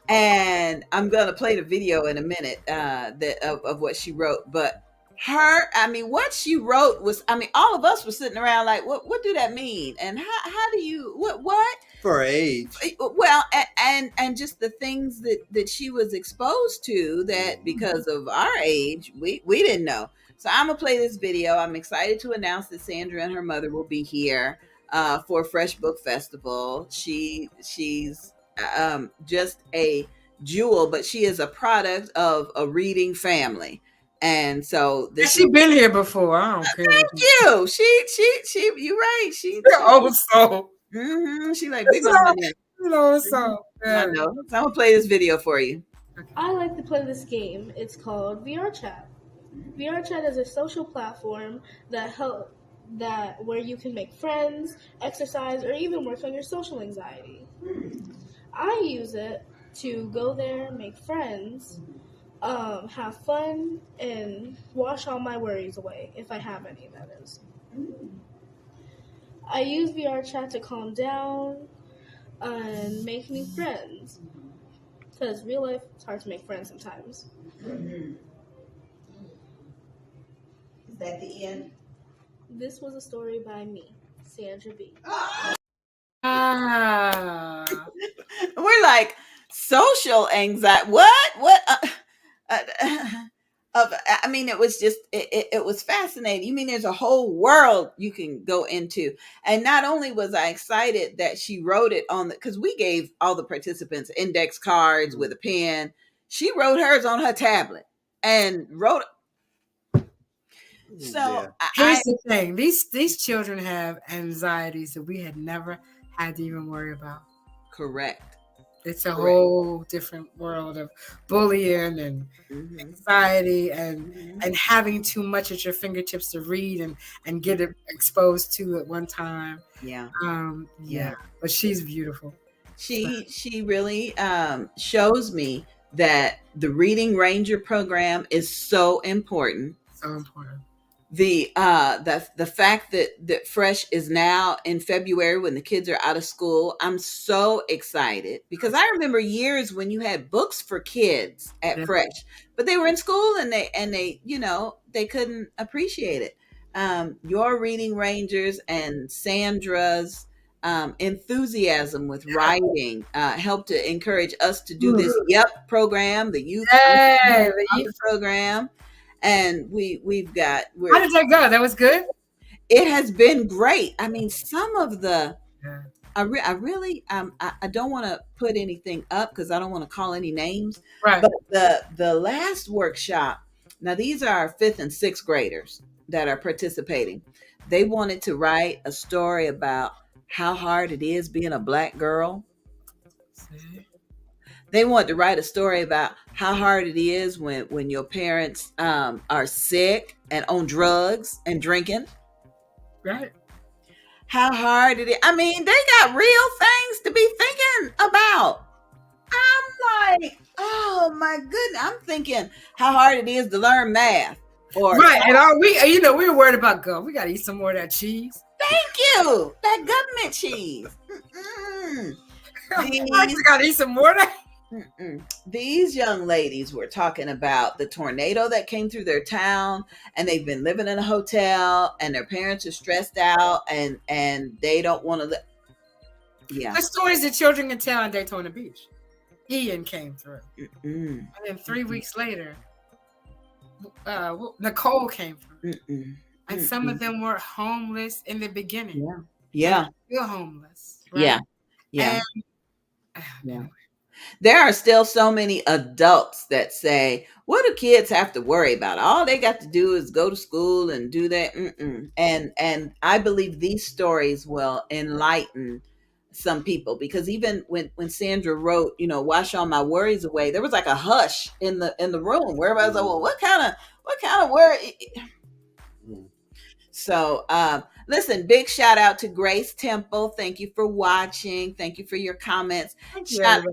And I'm going to play the video in a minute of what she wrote. But what she wrote was, all of us were sitting around like, what do that mean? And how do you, what? F.R.E.S.H. Well, and just the things that she was exposed to that because of our age, we didn't know. So I'm going to play this video. I'm excited to announce that Sandra and her mother will be here for F.R.E.S.H Book Festival. She's just a jewel, but she is a product of a reading family. And so she's been here before. I don't care. Thank you. She you're right. She's old soul. She like big on my old soul. I know. So I'm gonna play this video for you. I like to play this game. It's called VR Chat. VR Chat is a social platform where you can make friends, exercise, or even work on your social anxiety. I use it to go there, make friends, have fun, and wash all my worries away, if I have any, that is. I use VR Chat to calm down and make new friends, because real life, it's hard to make friends sometimes. Is that the end? This was a story by me, Sandra B. We're like, social anxiety. What? It was just, it was fascinating. You mean there's a whole world you can go into. And not only was I excited that she wrote it because we gave all the participants index cards with a pen. She wrote hers on her tablet and wrote. So here's the thing. These children have anxieties that we had never had to even worry about. Correct. It's a whole different world of bullying and anxiety and having too much at your fingertips to read and get it exposed to at one time. Yeah. But she's beautiful. She really shows me that the Reading Ranger program is so important. So important. The fact that F.R.E.S.H is now in February when the kids are out of school, I'm so excited because I remember years when you had books for kids at F.R.E.S.H, but they were in school and they they couldn't appreciate it. Your Reading Rangers and Sandra's enthusiasm with writing helped to encourage us to do this program, the youth program. And we've got. How did that go? That was good. It has been great. Some of the. I really I don't want to put anything up because I don't want to call any names. Right. But the last workshop. Now these are 5th and 6th graders that are participating. They wanted to write a story about how hard it is being a Black girl. They want to write a story about how hard it is when your parents are sick and on drugs and drinking. Right. How hard it is. They got real things to be thinking about. I'm like, oh my goodness. I'm thinking how hard it is to learn math. Right. And we were worried about God. We got to eat some more of that cheese. Thank you. That government cheese. I got to eat some more of that. These young ladies were talking about the tornado that came through their town, and they've been living in a hotel, and their parents are stressed out, and they don't want to live. Yeah. The stories that children can tell on Daytona Beach. Ian came through. And then 3 weeks later, Nicole came through. And some of them were homeless in the beginning. Yeah. Still homeless. Right? Yeah. And, there are still so many adults that say, what do kids have to worry about? All they got to do is go to school and do that. And I believe these stories will enlighten some people, because even when Sandra wrote, wash all my worries away, there was like a hush in the room where everybody was like, well, what kind of worry? So listen, big shout out to Grace Temple. Thank you for watching. Thank you for your comments. Shout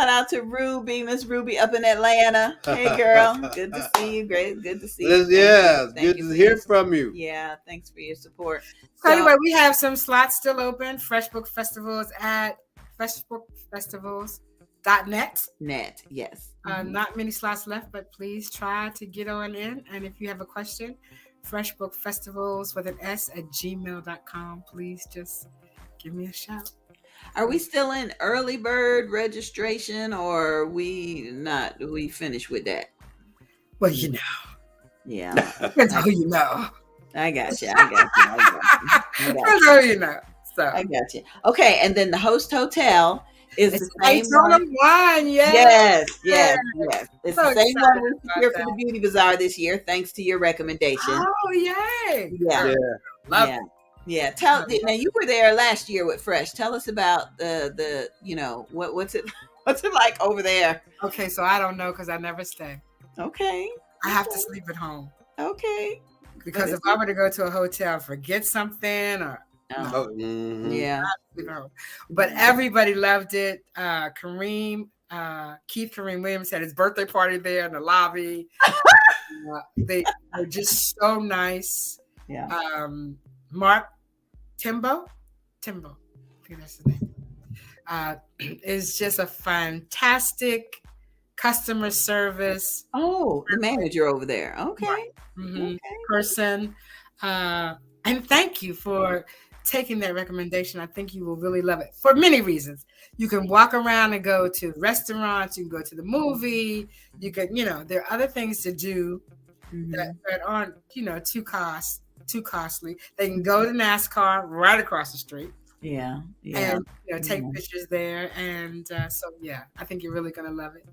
out to Ruby, Miss Ruby up in Atlanta. Hey girl, good to see you. Great, good to see you. Yeah, good to hear from you. Yeah, thanks for your support. So anyway, we have some slots still open. Fresh Book Festivals at freshbookfestivals.net. Yes. Not many slots left, but please try to get on in. And if you have a question, freshbookfestivals with an S at gmail.com. Please just give me a shout. Are we still in early bird registration, or we finished with that? Well, you know. Yeah. That's how you know. I got you. That's how you know. So I got you. Okay, and then the host hotel is the same one. Yes. It's the same one we secured for the Beauty Bazaar this year, thanks to your recommendation. Oh, yay! Yeah. Love it. Yeah. Now you were there last year with F.R.E.S.H. Tell us about the what's it like over there? Okay, so I don't know because I never stay. Okay. I have to sleep at home. Okay. Because if I were to go to a hotel, forget something or yeah. But everybody loved it. Keith Kareem Williams had his birthday party there in the lobby. They were just so nice. Yeah. Mark Timbo, I think that's his name, is just a fantastic customer service. Oh, the manager over there. Okay. Person. And thank you for taking that recommendation. I think you will really love it for many reasons. You can walk around and go to restaurants. You can go to the movie. You can, there are other things to do that aren't, too costly. They can go to NASCAR right across the street. Yeah. And take pictures there. And I think you're really gonna love it.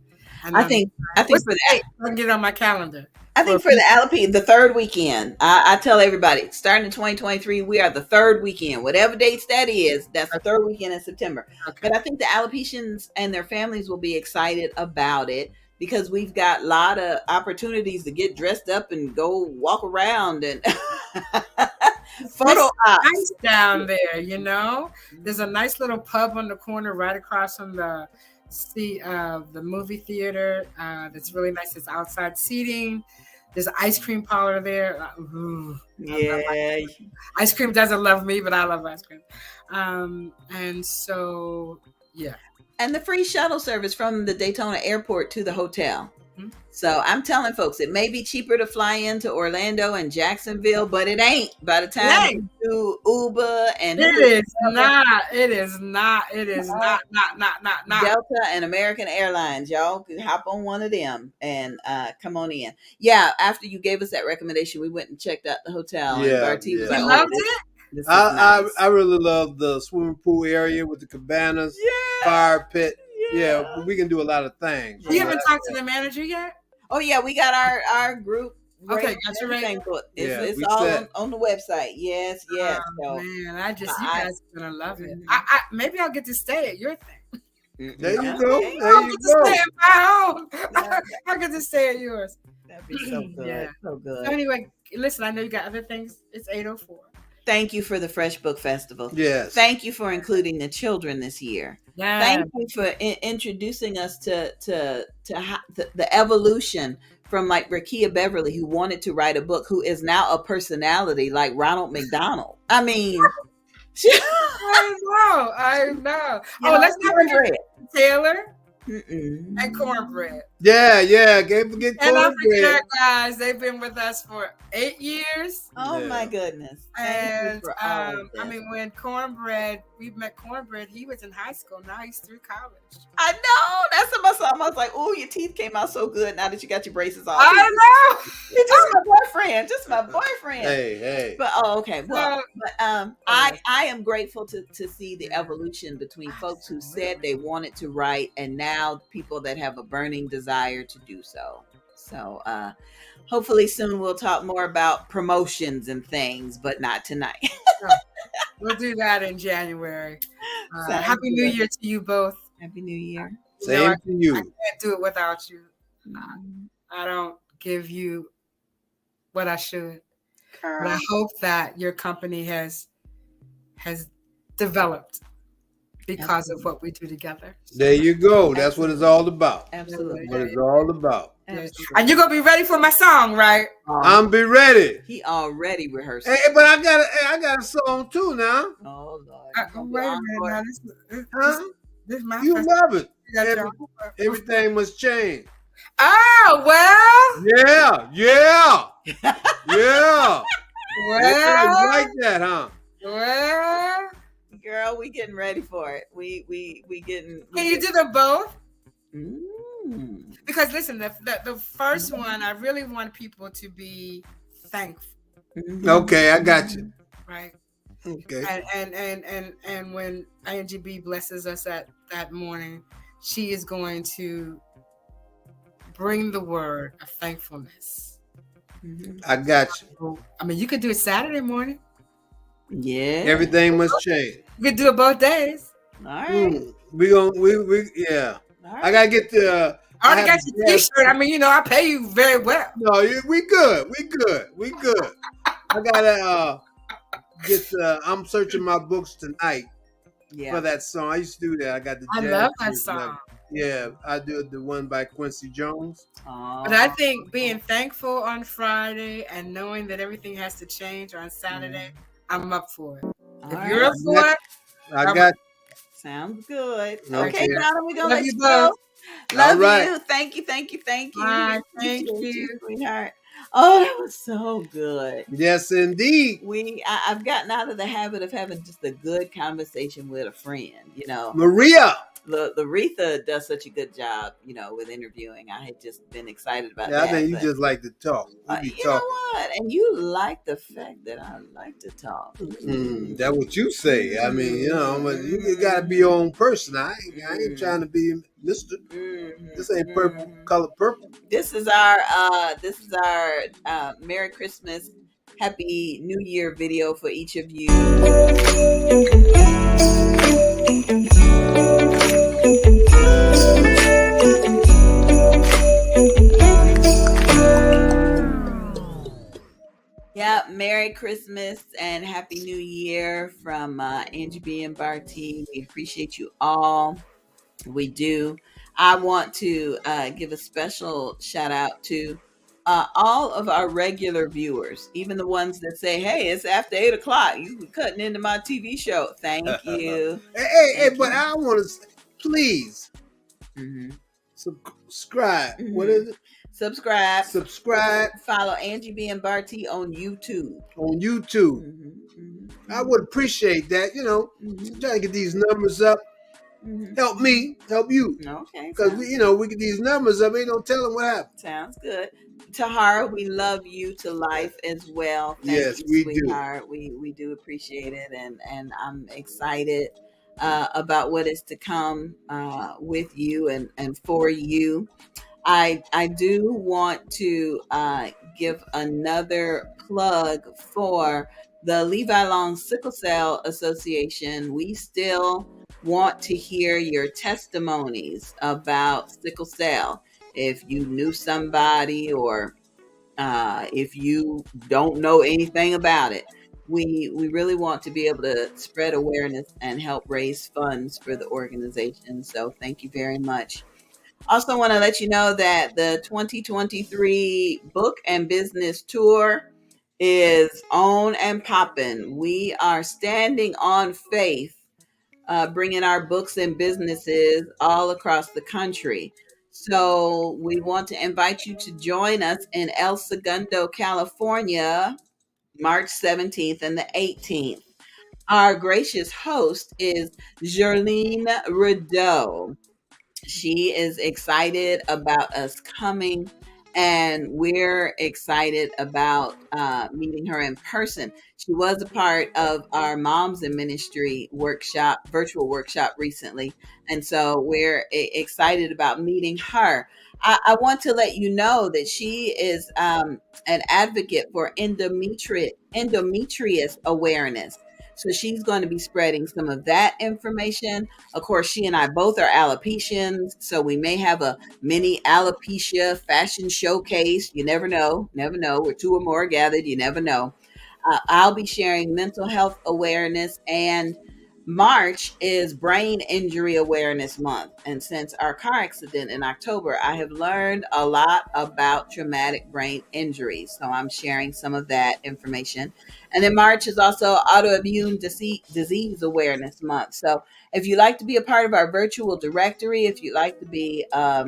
And I think for that, I can get it on my calendar. I think for the Alopecia, the third weekend, I tell everybody, starting in 2023, we are the third weekend. Whatever dates that is, that's the third weekend in September. Okay. But I think the Alopecians and their families will be excited about it, because we've got a lot of opportunities to get dressed up and go walk around and photo ops. Nice down there, There's a nice little pub on the corner right across from the movie theater. That's really nice. It's outside seating. There's an ice cream parlor there. Ice cream doesn't love me, but I love ice cream. And so, yeah. And the free shuttle service from the Daytona airport to the hotel. So I'm telling folks, it may be cheaper to fly into Orlando and Jacksonville, but it ain't. By the time you do Uber and it is not Delta and American Airlines, y'all can hop on one of them and come on in. Yeah, after you gave us that recommendation, we went and checked out the hotel. And Bartee was like, loved it. Nice. I really love the swimming pool area with the cabanas, fire pit. Yeah, we can do a lot of things. You haven't talked to the manager yet? Oh yeah, we got our group. Okay, got your rating. It's all on the website. Yes. Oh, so, man, you guys are gonna love it. I maybe I'll get to stay at your thing. There you go. I'll get to stay at yours. That'd be so good. So good. So anyway, listen, I know you got other things. It's 8:04. Thank you for the F.R.E.S.H Book Festival. Yes. Thank you for including the children this year. Yeah. Thank you for introducing us to the evolution from like Rakia Beverly, who wanted to write a book, who is now a personality like Ronald McDonald. I mean, I know. Oh, let's not forget Taylor. and cornbread. Yeah. Can't forget And I cornbread. forget, guys, they've been with us for 8 years. Oh my goodness! And Thank you for all of this. I mean, when we met Cornbread, he was in high school. Now he's through college. I know. That's what my son was like. Oh, your teeth came out so good now that you got your braces off. I know. He's just my boyfriend. Just my boyfriend. Hey. But okay. Well, I am grateful to see the evolution between folks who said they wanted to write and now people that have a burning desire to do so. So hopefully soon we'll talk more about promotions and things, but not tonight. We'll do that in January. Happy New Year to you both. Happy New Year. Same to you. I can't do it without you. I don't give you what I should. Girl. But I hope that your company has developed because of what we do together. There you go. That's what it's all about. Absolutely. What it's all about. Absolutely. And you're gonna be ready for my song, right? I'm be ready. He already rehearsed. Hey, but I got a song too now. Oh Lord. Wait a minute. Now, this is my You first love it. time. Everything must change. Oh well. Yeah. Well. Like that, huh? Well. Girl, we getting ready for it. We getting. Can you do them both? Mm. Because listen, the first one, I really want people to be thankful. Okay, I got you. Right. Okay. And when Angie B blesses us that morning, she is going to bring the word of thankfulness. I got you. I mean, you could do it Saturday morning. Yeah. Everything must change. You could do it both days. All right. We yeah. All right. I gotta get the. I already got your T-shirt. I mean, I pay you very well. No, we good. I gotta get. I'm searching my books tonight for that song. I used to do that. I got the. I love that song. Yeah, I do the one by Quincy Jones. But I think being thankful on Friday and knowing that everything has to change on Saturday, I'm up for it. If you're up for it, I got. Sounds good. Okay, Donna, we're gonna love let you you go. Love you. Thank you. Thank you, sweetheart. Oh, that was so good. Yes, indeed. I've gotten out of the habit of having just a good conversation with a friend. Maria. Aretha does such a good job, with interviewing. I had just been excited about that. I think you just like to talk. You know what? And you like the fact that I like to talk. That's what you say. I mean, you got to be your own person. I ain't trying to be Mr. This ain't purple, color purple. This is our Merry Christmas, Happy New Year video for each of you. Yeah, Merry Christmas and Happy New Year from Angie B and Bartee. We appreciate you all. We do. I want to give a special shout out to all of our regular viewers, even the ones that say, "Hey, it's after 8 o'clock. You cutting into my TV show." Thank you. Hey, but I want to please subscribe. What is it? Subscribe. Follow Angie B and Bartee on YouTube. I would appreciate that. Trying to get these numbers up. Help me, help you. Okay. Because we get these numbers up. Ain't no telling what happens. Sounds good. Tahara, we love you to life as well. Yes, we do. We do appreciate it, and I'm excited about what is to come with you and for you. I do want to give another plug for the Levi Long Sickle Cell Association. We still want to hear your testimonies about sickle cell. If you knew somebody or if you don't know anything about it, we really want to be able to spread awareness and help raise funds for the organization. So thank you very much. Also want to let you know that the 2023 book and business tour is on and popping. We are standing on faith bringing our books and businesses all across the country. So we want to invite you to join us in El Segundo, California, March 17th and the 18th. Our gracious host is Jerlene Rideau. She is excited about us coming, and we're excited about meeting her in person. She was a part of our Moms in Ministry workshop, virtual workshop recently, and so we're excited about meeting her. I want to let you know that she is an advocate for endometrius awareness. So she's going to be spreading some of that information. Of course, she and I both are alopecians, so we may have a mini alopecia fashion showcase. You never know. Never know. Where two or more are gathered, you never know. I'll be sharing mental health awareness, and March is Brain Injury Awareness Month. And since our car accident in October, I have learned a lot about traumatic brain injuries. So I'm sharing some of that information. And then March is also Autoimmune Disease Awareness Month. So if you'd like to be a part of our virtual directory, if you'd like to be a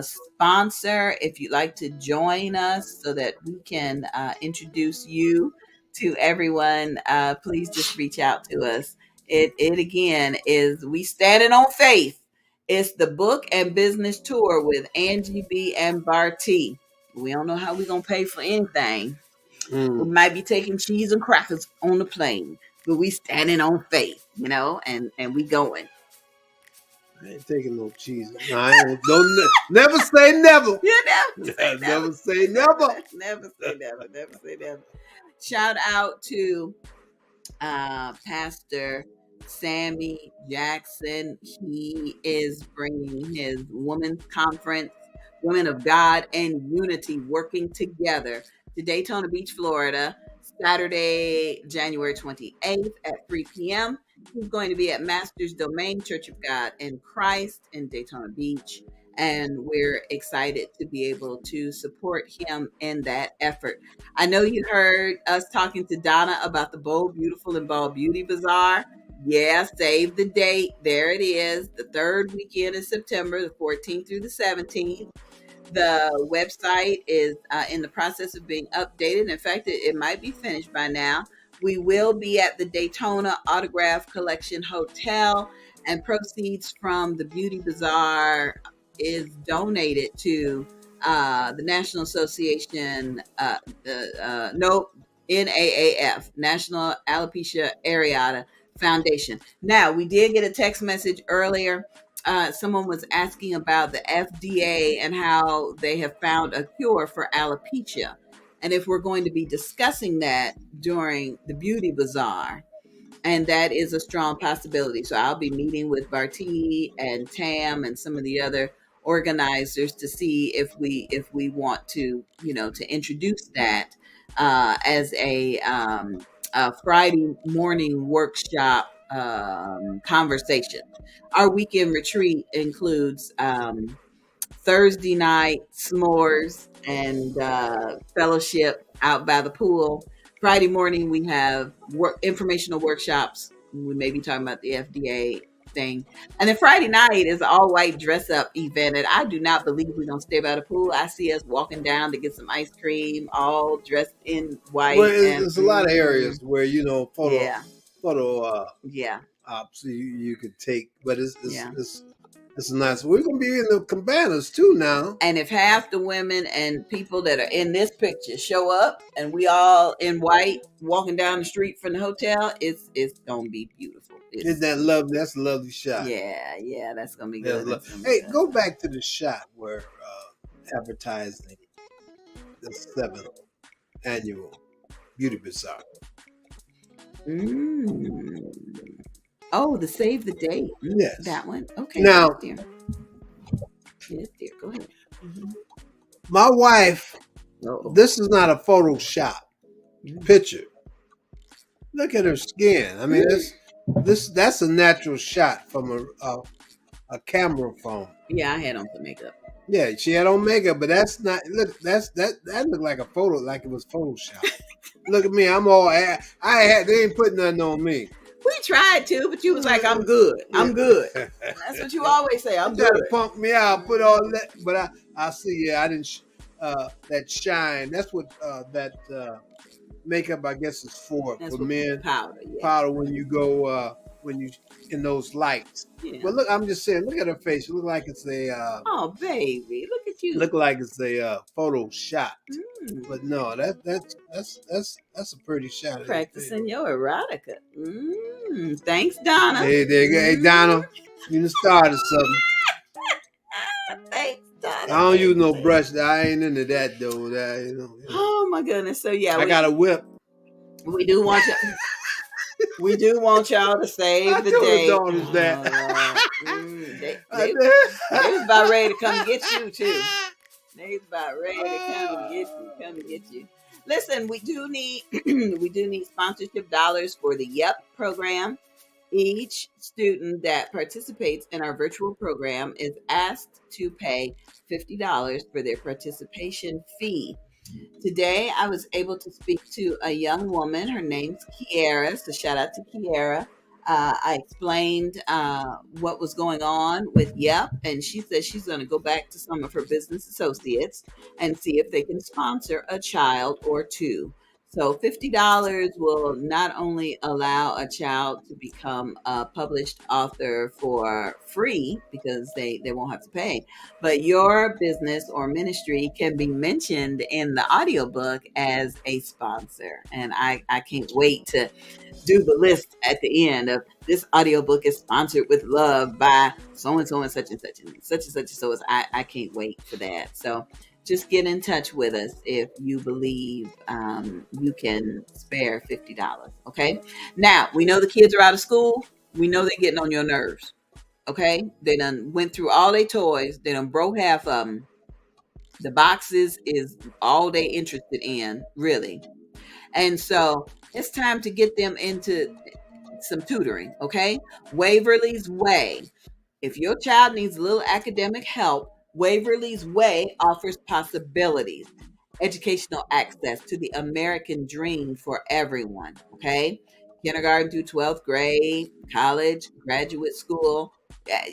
sponsor, if you'd like to join us so that we can introduce you to everyone, please just reach out to us. It again is We Standing on Faith. It's the book and business tour with Angie B and Bartee. We don't know how we're gonna pay for anything. We might be taking cheese and crackers on the plane, but we standing on faith, and we going. I ain't taking no cheese. No, I ain't. Don't never say never. You never Never say never. Never say never. Never say never. Shout out to Pastor Sammy Jackson. He is bringing his women's conference, Women of God and Unity, working together, to Daytona Beach, Florida, Saturday, January 28th at 3 p.m. He's going to be at Master's Domain Church of God in Christ in Daytona Beach. And we're excited to be able to support him in that effort. I know you heard us talking to Donna about the Bold, Beautiful, and Bald Beauty Bazaar. Yeah, save the date. There it is. The third weekend of September, the 14th through the 17th. The website is in the process of being updated. In fact, it might be finished by now. We will be at the Daytona Autograph Collection Hotel, and proceeds from the Beauty Bazaar is donated to the National Association, NAAF, National Alopecia Areata Foundation. Now, we did get a text message earlier. Someone was asking about the FDA and how they have found a cure for alopecia, and if we're going to be discussing that during the Beauty Bazaar. And that is a strong possibility. So I'll be meeting with Bartee and Tam and some of the other organizers to see if we want to, to introduce that as a Friday morning workshop conversation. Our weekend retreat includes Thursday night s'mores and fellowship out by the pool. Friday morning, we have informational workshops. We may be talking about the FDA thing. And then Friday night is an all-white dress-up event. And I do not believe we're going to stay by the pool. I see us walking down to get some ice cream, all dressed in white. Well, there's a lot of areas where, photo yeah. ops you could take. But it's nice. We're going to be in the cabanas too now. And if half the women and people that are in this picture show up and we all in white walking down the street from the hotel, it's going to be beautiful. Isn't that lovely? That's a lovely shot. Yeah, that's going to be good. Hey, go back to the shot where advertising the 7th annual Beauty Bazaar. Oh, the save the date. Yes. That one. Okay. Now, yes, dear. Go ahead. Mm-hmm. My wife, this is not a Photoshop picture. Look at her skin. I mean, that's a natural shot from a camera phone. Yeah, I had on some makeup. Yeah, she had on makeup, but that's not. Look, that looked like a photo, like it was Photoshop. Look at me. I'm all. They ain't putting nothing on me. We tried to, but you was like, I'm good. I'm good. That's what you always say. I'm trying good. to pump me out, put all that, but I see. Yeah, I didn't. That shine. That's what that makeup, I guess, is for men. Powder. Yeah. Powder when you go when you in those lights. Yeah. But look, I'm just saying. Look at her face. It look like it's a. Oh, baby, look at you. Look like it's a photo shot. But no, that's a pretty shot. Practicing your erotica. Thanks, Donna. Hey, Donna, you done started something. Thanks, Donna. I don't use no brush. I ain't into that though. Oh my goodness. So yeah, I got a whip. We do want you. We do want y'all to save the day. They was about ready to come get you too. They was about ready to come get you. Listen, we do need sponsorship dollars for the YEP program. Each student that participates in our virtual program is asked to pay $50 for their participation fee. Today, I was able to speak to a young woman. Her name's Kiara. So shout out to Kiara. I explained what was going on with YEP, and she said she's going to go back to some of her business associates and see if they can sponsor a child or two. So $50 will not only allow a child to become a published author for free because they won't have to pay, but your business or ministry can be mentioned in the audiobook as a sponsor. And I can't wait to do the list at the end of this audiobook is sponsored with love by so-and-so and such and such and such and such. So I can't wait for that. So just get in touch with us if you believe you can spare $50. Okay. Now we know the kids are out of school. We know they're getting on your nerves. Okay. They done went through all their toys. They done broke half of them. The boxes is all they interested in, really. And so it's time to get them into some tutoring. Okay. Waverly's Way. If your child needs a little academic help, Waverly's Way offers possibilities, educational access to the American dream for everyone, okay? Kindergarten through 12th grade, college, graduate school.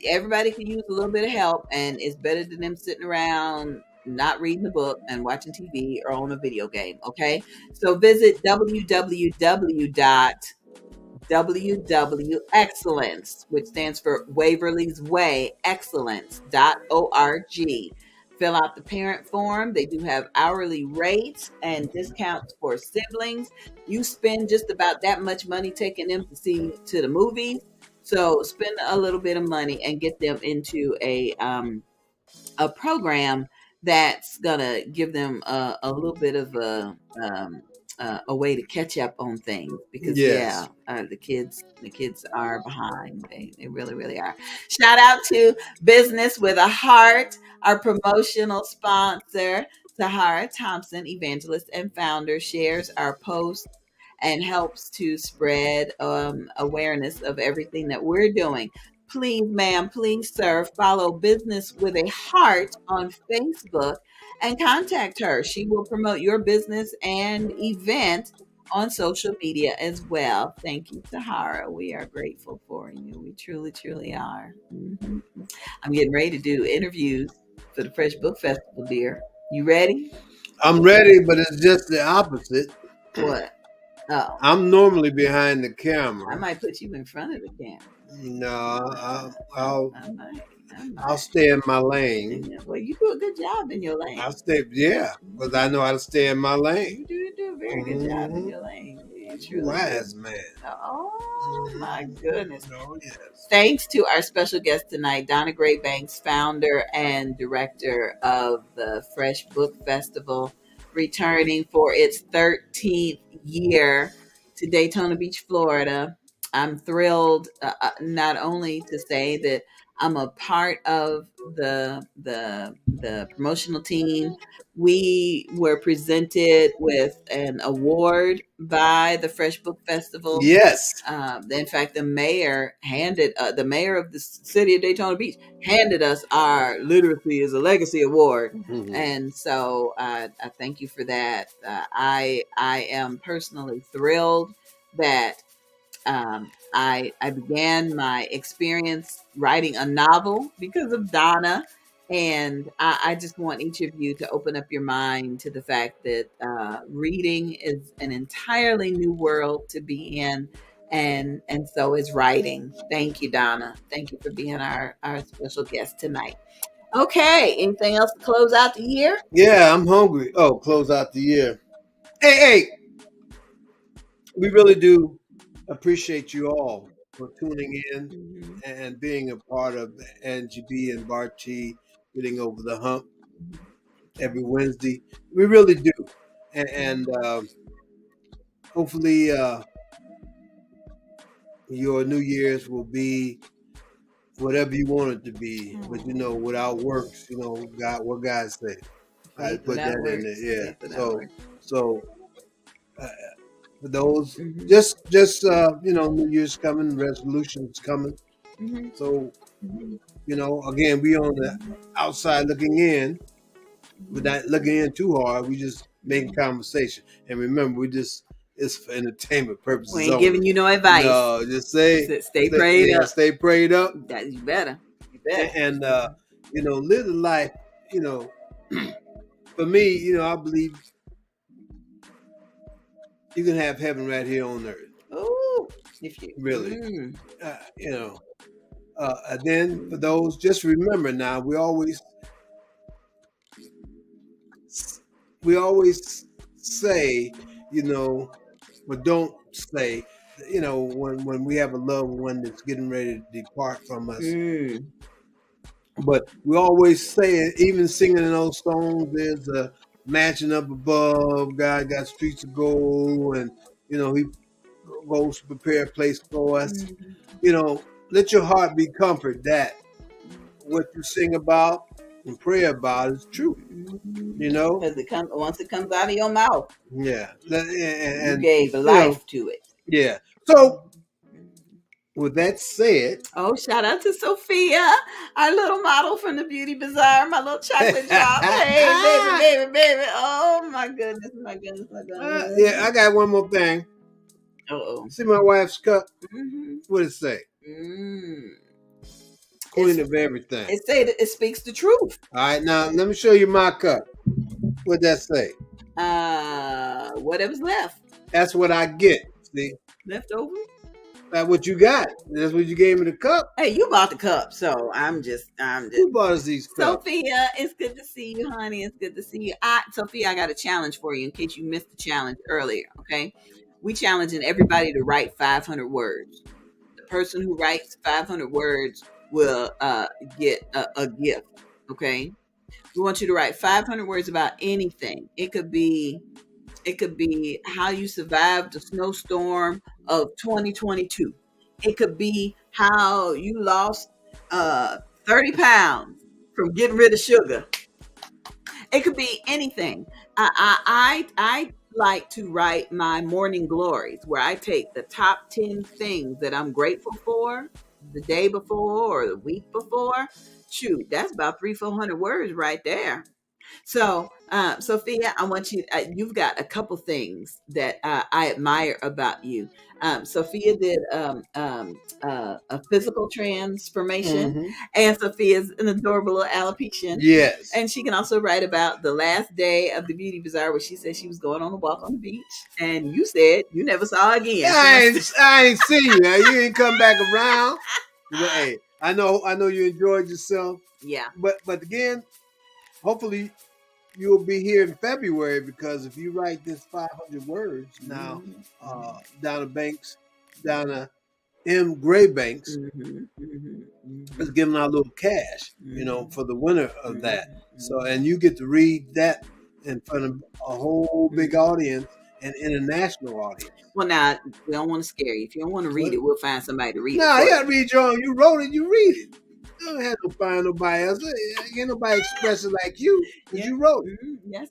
Everybody can use a little bit of help, and it's better than them sitting around not reading the book and watching TV or on a video game, okay? So visit www. Excellence, which stands for Waverly's Way, excellence.org. Fill out the parent form. They do have hourly rates and discounts for siblings. You spend just about that much money taking them to the movies. So spend a little bit of money and get them into a program that's gonna give them a little bit of a way to catch up on things because the kids are behind. They really, really are. Shout out to Business with a Heart, our promotional sponsor. Tahara Thompson, evangelist and founder, shares our posts and helps to spread awareness of everything that we're doing. Please, ma'am, please, sir, follow Business with a Heart on Facebook and contact her. She will promote your business and event on social media as well. Thank you, Tahara. We are grateful for you. We truly, truly are. Mm-hmm. I'm getting ready to do interviews for the Fresh Book Festival, dear. You ready? I'm ready, but it's just the opposite. What? Oh. I'm normally behind the camera. I might put you in front of the camera. No, I'll stay in my lane. Well, you do a good job in your lane. I'll stay, because I know how to stay in my lane. You do a very good job in your lane. Wise man. Oh my goodness. Oh, yes. Thanks to our special guest tonight, Donna Gray-Banks, founder and director of the Fresh Book Festival, returning for its 13th year to Daytona Beach, Florida. I'm thrilled not only to say that I'm a part of the promotional team. We were presented with an award by the Fresh Book Festival. Yes. In fact, the mayor of the city of Daytona Beach handed us our Literacy is a Legacy Award. Mm-hmm. And so I thank you for that. I am personally thrilled that I began my experience writing a novel because of Donna. And I just want each of you to open up your mind to the fact that reading is an entirely new world to be in. And so is writing. Thank you, Donna. Thank you for being our special guest tonight. Okay. Anything else to close out the year? Yeah, I'm hungry. Oh, close out the year. Hey, we really do appreciate you all for tuning in and being a part of Angie B and Bartee getting over the hump every Wednesday. We really do. And hopefully your New Year's will be whatever you want it to be. But without works, what God said. I put that in there. Yeah. So for those, just New Year's coming, resolutions coming. So again, we on the outside looking in, but not looking in too hard. We just making conversation. And remember, it's for entertainment purposes. We ain't giving you no advice. No, just stay prayed up. Stay prayed up. You better. And live the life. For me, I believe you can have heaven right here on earth. Oh, if you really, and then for those, just remember now, we always say, but don't say, when we have a loved one that's getting ready to depart from us. But we always say it, even singing in those songs, there's a mansion up above, God got streets of gold, and he goes to prepare a place for us. Let your heart be comforted that what you sing about and pray about is true. Because once it comes out of your mouth, and you gave life to it. Yeah. So with that said, shout out to Sophia, our little model from the Beauty Bazaar, my little chocolate drop. Hey, baby. Oh my goodness. I got one more thing. See my wife's cup? What does it say? Queen of everything. It speaks the truth. All right, now let me show you my cup. What'd that say? Whatever's left. That's what I get. See? Leftover? That's what you got. That's what you gave me the cup. Hey, you bought the cup, so I'm just. Who bought us these cups? Sophia, it's good to see you, honey. It's good to see you. Sophia, I got a challenge for you in case you missed the challenge earlier. Okay, we challenging everybody to write 500 words. The person who writes 500 words will get a gift. Okay, we want you to write 500 words about anything. It could be how you survived the snowstorm of 2022. It could be how you lost 30 pounds from getting rid of sugar. It could be anything. I like to write my morning glories, where I take the top 10 things that I'm grateful for the day before or the week before. Shoot, that's about 300-400 words right there. So, Sophia, I want you, you've got a couple things that I admire about you. Sophia did a physical transformation, and Sophia's an adorable little alopecian. Yes. And she can also write about the last day of the Beauty Bazaar, where she said she was going on a walk on the beach, and you said you never saw her again. I ain't seen you. You ain't come back around. But, hey, I know you enjoyed yourself. Yeah. But again, hopefully you'll be here in February, because if you write this 500 words now, Donna Gray-Banks is giving out a little cash, for the winner of that. So, and you get to read that in front of a whole big audience, an international audience. Well, now, we don't want to scare you. If you don't want to read it, we'll find somebody to read it. No, you got to read your own. You wrote it, you read it. You don't have to find nobody else. Ain't nobody express it like you, because you wrote it. That's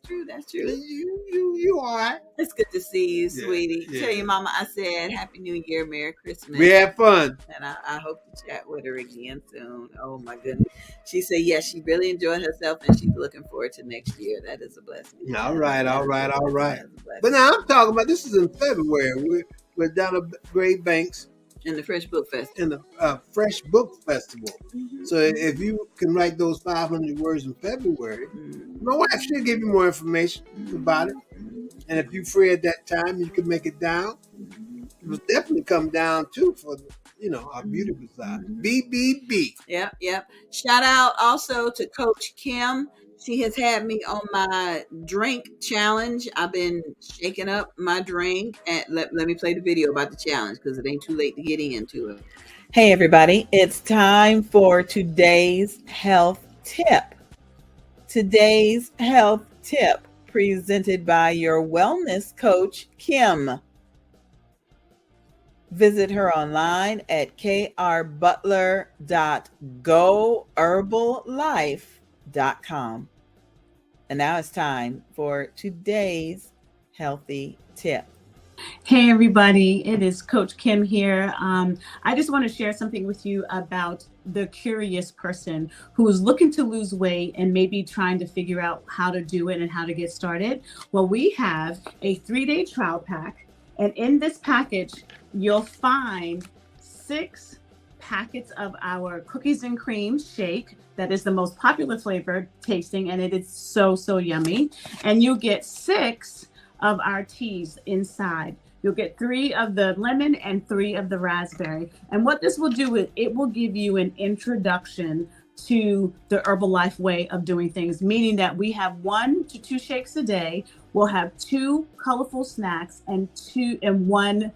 true. You all right. It's good to see you, sweetie. Tell your mama I said Happy New Year, Merry Christmas. We had fun. And I hope to chat with her again soon. Oh, my goodness. She said, yes, she really enjoyed herself, and she's looking forward to next year. That is a blessing. All right. But now I'm talking about, this is in February. with Donna Gray-Banks in the Fresh Book Festival. in the F.R.E.S.H Book Festival. So if you can write those 500 words in February, my wife should give you more information about it. And if you're free at that time, you can make it down. It will definitely come down too for our beautiful side. BBB. Yep. Shout out also to Coach Kim. She has had me on my drink challenge. I've been shaking up my drink. And let me play the video about the challenge because it ain't too late to get into it. Hey, everybody. It's time for today's health tip. Today's health tip presented by your wellness coach, Kim. Visit her online at krbutler.goherballife.com. And now it's time for today's healthy tip. Hey everybody, it is Coach Kim here. I just want to share something with you about the curious person who is looking to lose weight and maybe trying to figure out how to do it and how to get started. Well, we have a 3-day trial pack, and in this package, you'll find 6 packets of our cookies and cream shake. That is the most popular flavor tasting, and it is so yummy. And you'll get 6 of our teas inside. You'll get 3 of the lemon and 3 of the raspberry. And what this will do is it will give you an introduction to the Herbalife way of doing things, meaning that we have 1 to 2 shakes a day. We'll have 2 colorful snacks and 1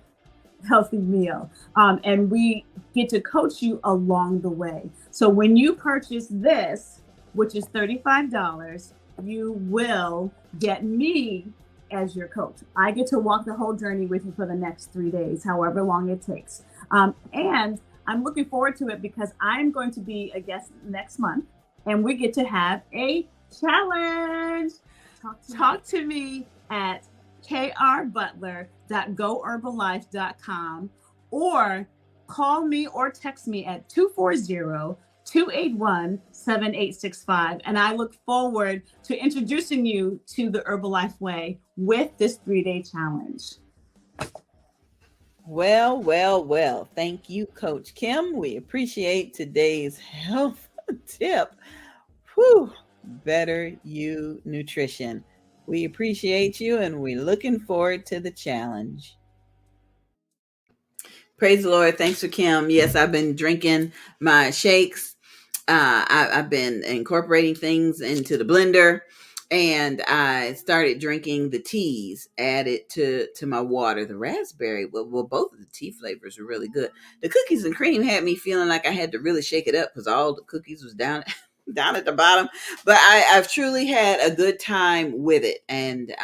healthy meal. And we get to coach you along the way. So when you purchase this, which is $35, you will get me as your coach. I get to walk the whole journey with you for the next 3 days, however long it takes. And I'm looking forward to it because I'm going to be a guest next month and we get to have a challenge. Talk to me at krbutler.goherballife.com or call me or text me at 240-281-7865. And I look forward to introducing you to the Herbalife way with this 3-day challenge. Well. Thank you, Coach Kim. We appreciate today's health tip. Better You Nutrition. We appreciate you and we're looking forward to the challenge. Praise the Lord. Thanks for Kim. Yes, I've been drinking my shakes. I've been incorporating things into the blender, and I started drinking the teas added to my water. The raspberry, well, both of the tea flavors are really good. The cookies and cream had me feeling like I had to really shake it up because all the cookies was down at the bottom. But I've truly had a good time with it, and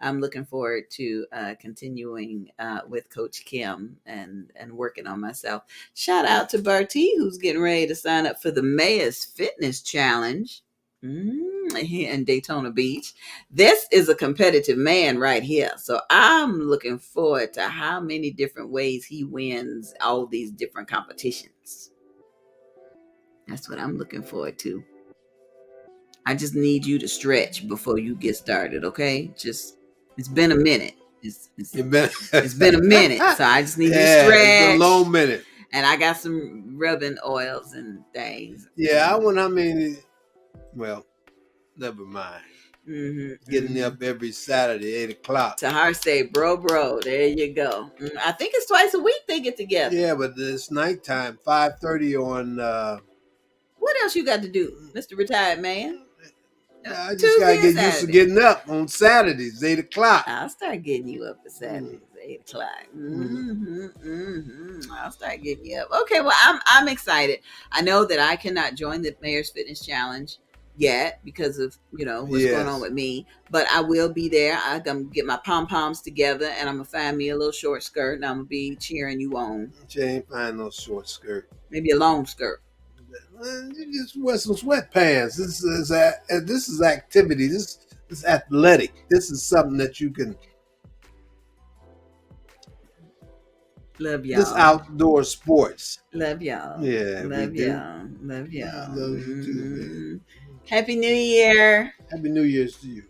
I'm looking forward to continuing with Coach Kim and working on myself. Shout out to Bartee, who's getting ready to sign up for the Mayors Fitness Challenge here in Daytona Beach. This is a competitive man right here. So I'm looking forward to how many different ways he wins all these different competitions. That's what I'm looking forward to. I just need you to stretch before you get started, okay? It's been a minute. It's been a minute, so I just need you to stretch. It's a long minute. And I got some rubbing oils and things. Yeah, well, never mind. Getting up every Saturday, 8 o'clock. Tahar say, bro, there you go. I think it's twice a week they get together. Yeah, but it's nighttime, 5:30 on... What else you got to do, Mr. Retired Man? I just got to get used to getting up on Saturdays, 8 o'clock. I'll start getting you up at Saturdays, 8 o'clock. I'll start getting you up. Okay, well, I'm excited. I know that I cannot join the Mayor's Fitness Challenge yet because of, what's going on with me. But I will be there. I'm going to get my pom-poms together and I'm going to find me a little short skirt and I'm going to be cheering you on. You ain't find no short skirt. Maybe a long skirt. You just wear some sweatpants. This is activity. This is athletic. This is something that you can. Love y'all. This outdoor sports. Love y'all. Yeah. Love y'all. Love y'all. I love you too, man. Happy New Year. Happy New Year's to you.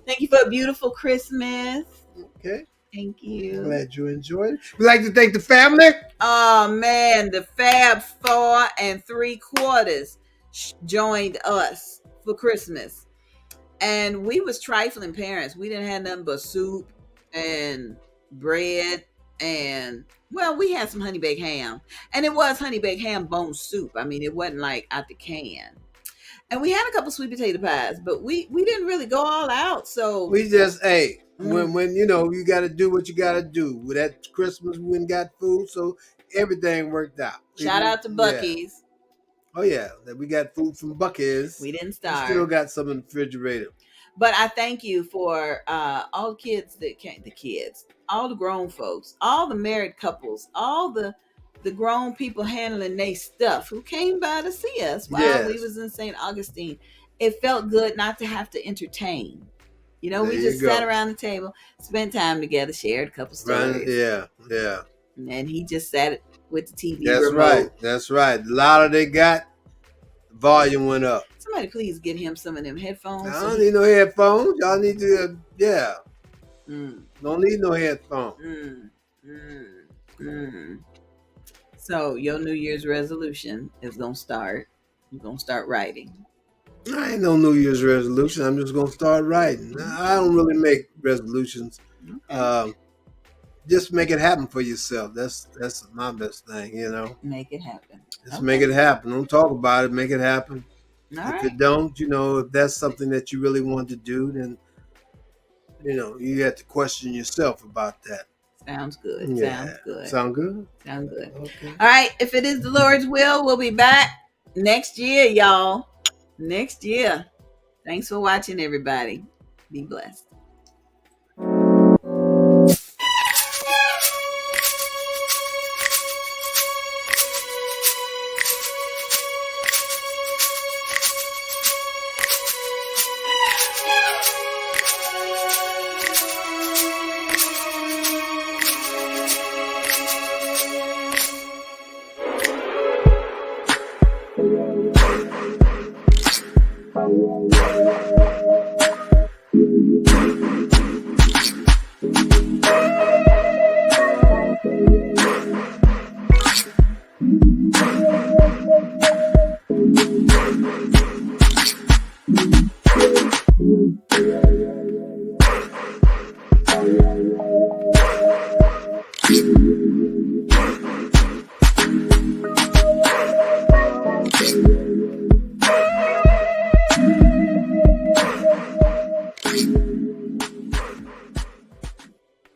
Thank you for a beautiful Christmas. Okay. Thank you. Glad you enjoyed it. We'd like to thank the family. Oh man, the Fab 4 3/4 joined us for Christmas, and we was trifling parents. We didn't have nothing but soup and bread, and well, we had some honey baked ham, and it was honey baked ham bone soup. I mean, it wasn't like out the can. And we had a couple sweet potato pies, but we didn't really go all out. So we just when you know you got to do what you got to do. With that Christmas, we went and got food, so everything worked out. Shout out to Buc-ee's. Yeah. Oh yeah, that we got food from Buc-ee's. We didn't starve. We still got some in the refrigerator. But I thank you for all the kids that came, all the grown folks, all the married couples, all the grown people handling their stuff who came by to see us while we was in St. Augustine. It felt good not to have to entertain. You know, we just sat around the table, spent time together, shared a couple stories. Yeah. And he just sat with the TV remote. That's right. The louder they got, the volume went up. Somebody please get him some of them headphones. I don't need no headphones. Y'all need to, Don't need no headphones. So your New Year's resolution is going to start. You're going to start writing. I ain't no New Year's resolution. I'm just going to start writing. I don't really make resolutions. Okay. Just make it happen for yourself. That's my best thing, you know. Make it happen. Just make it happen. Don't talk about it. Make it happen. If it don't, if that's something that you really want to do, then, you have to question yourself about that. Sounds good. Yeah. Sounds good. Sound good? Sound good. Okay. All right. If it is the Lord's will, we'll be back next year, y'all. Next year. Thanks for watching, everybody. Be blessed.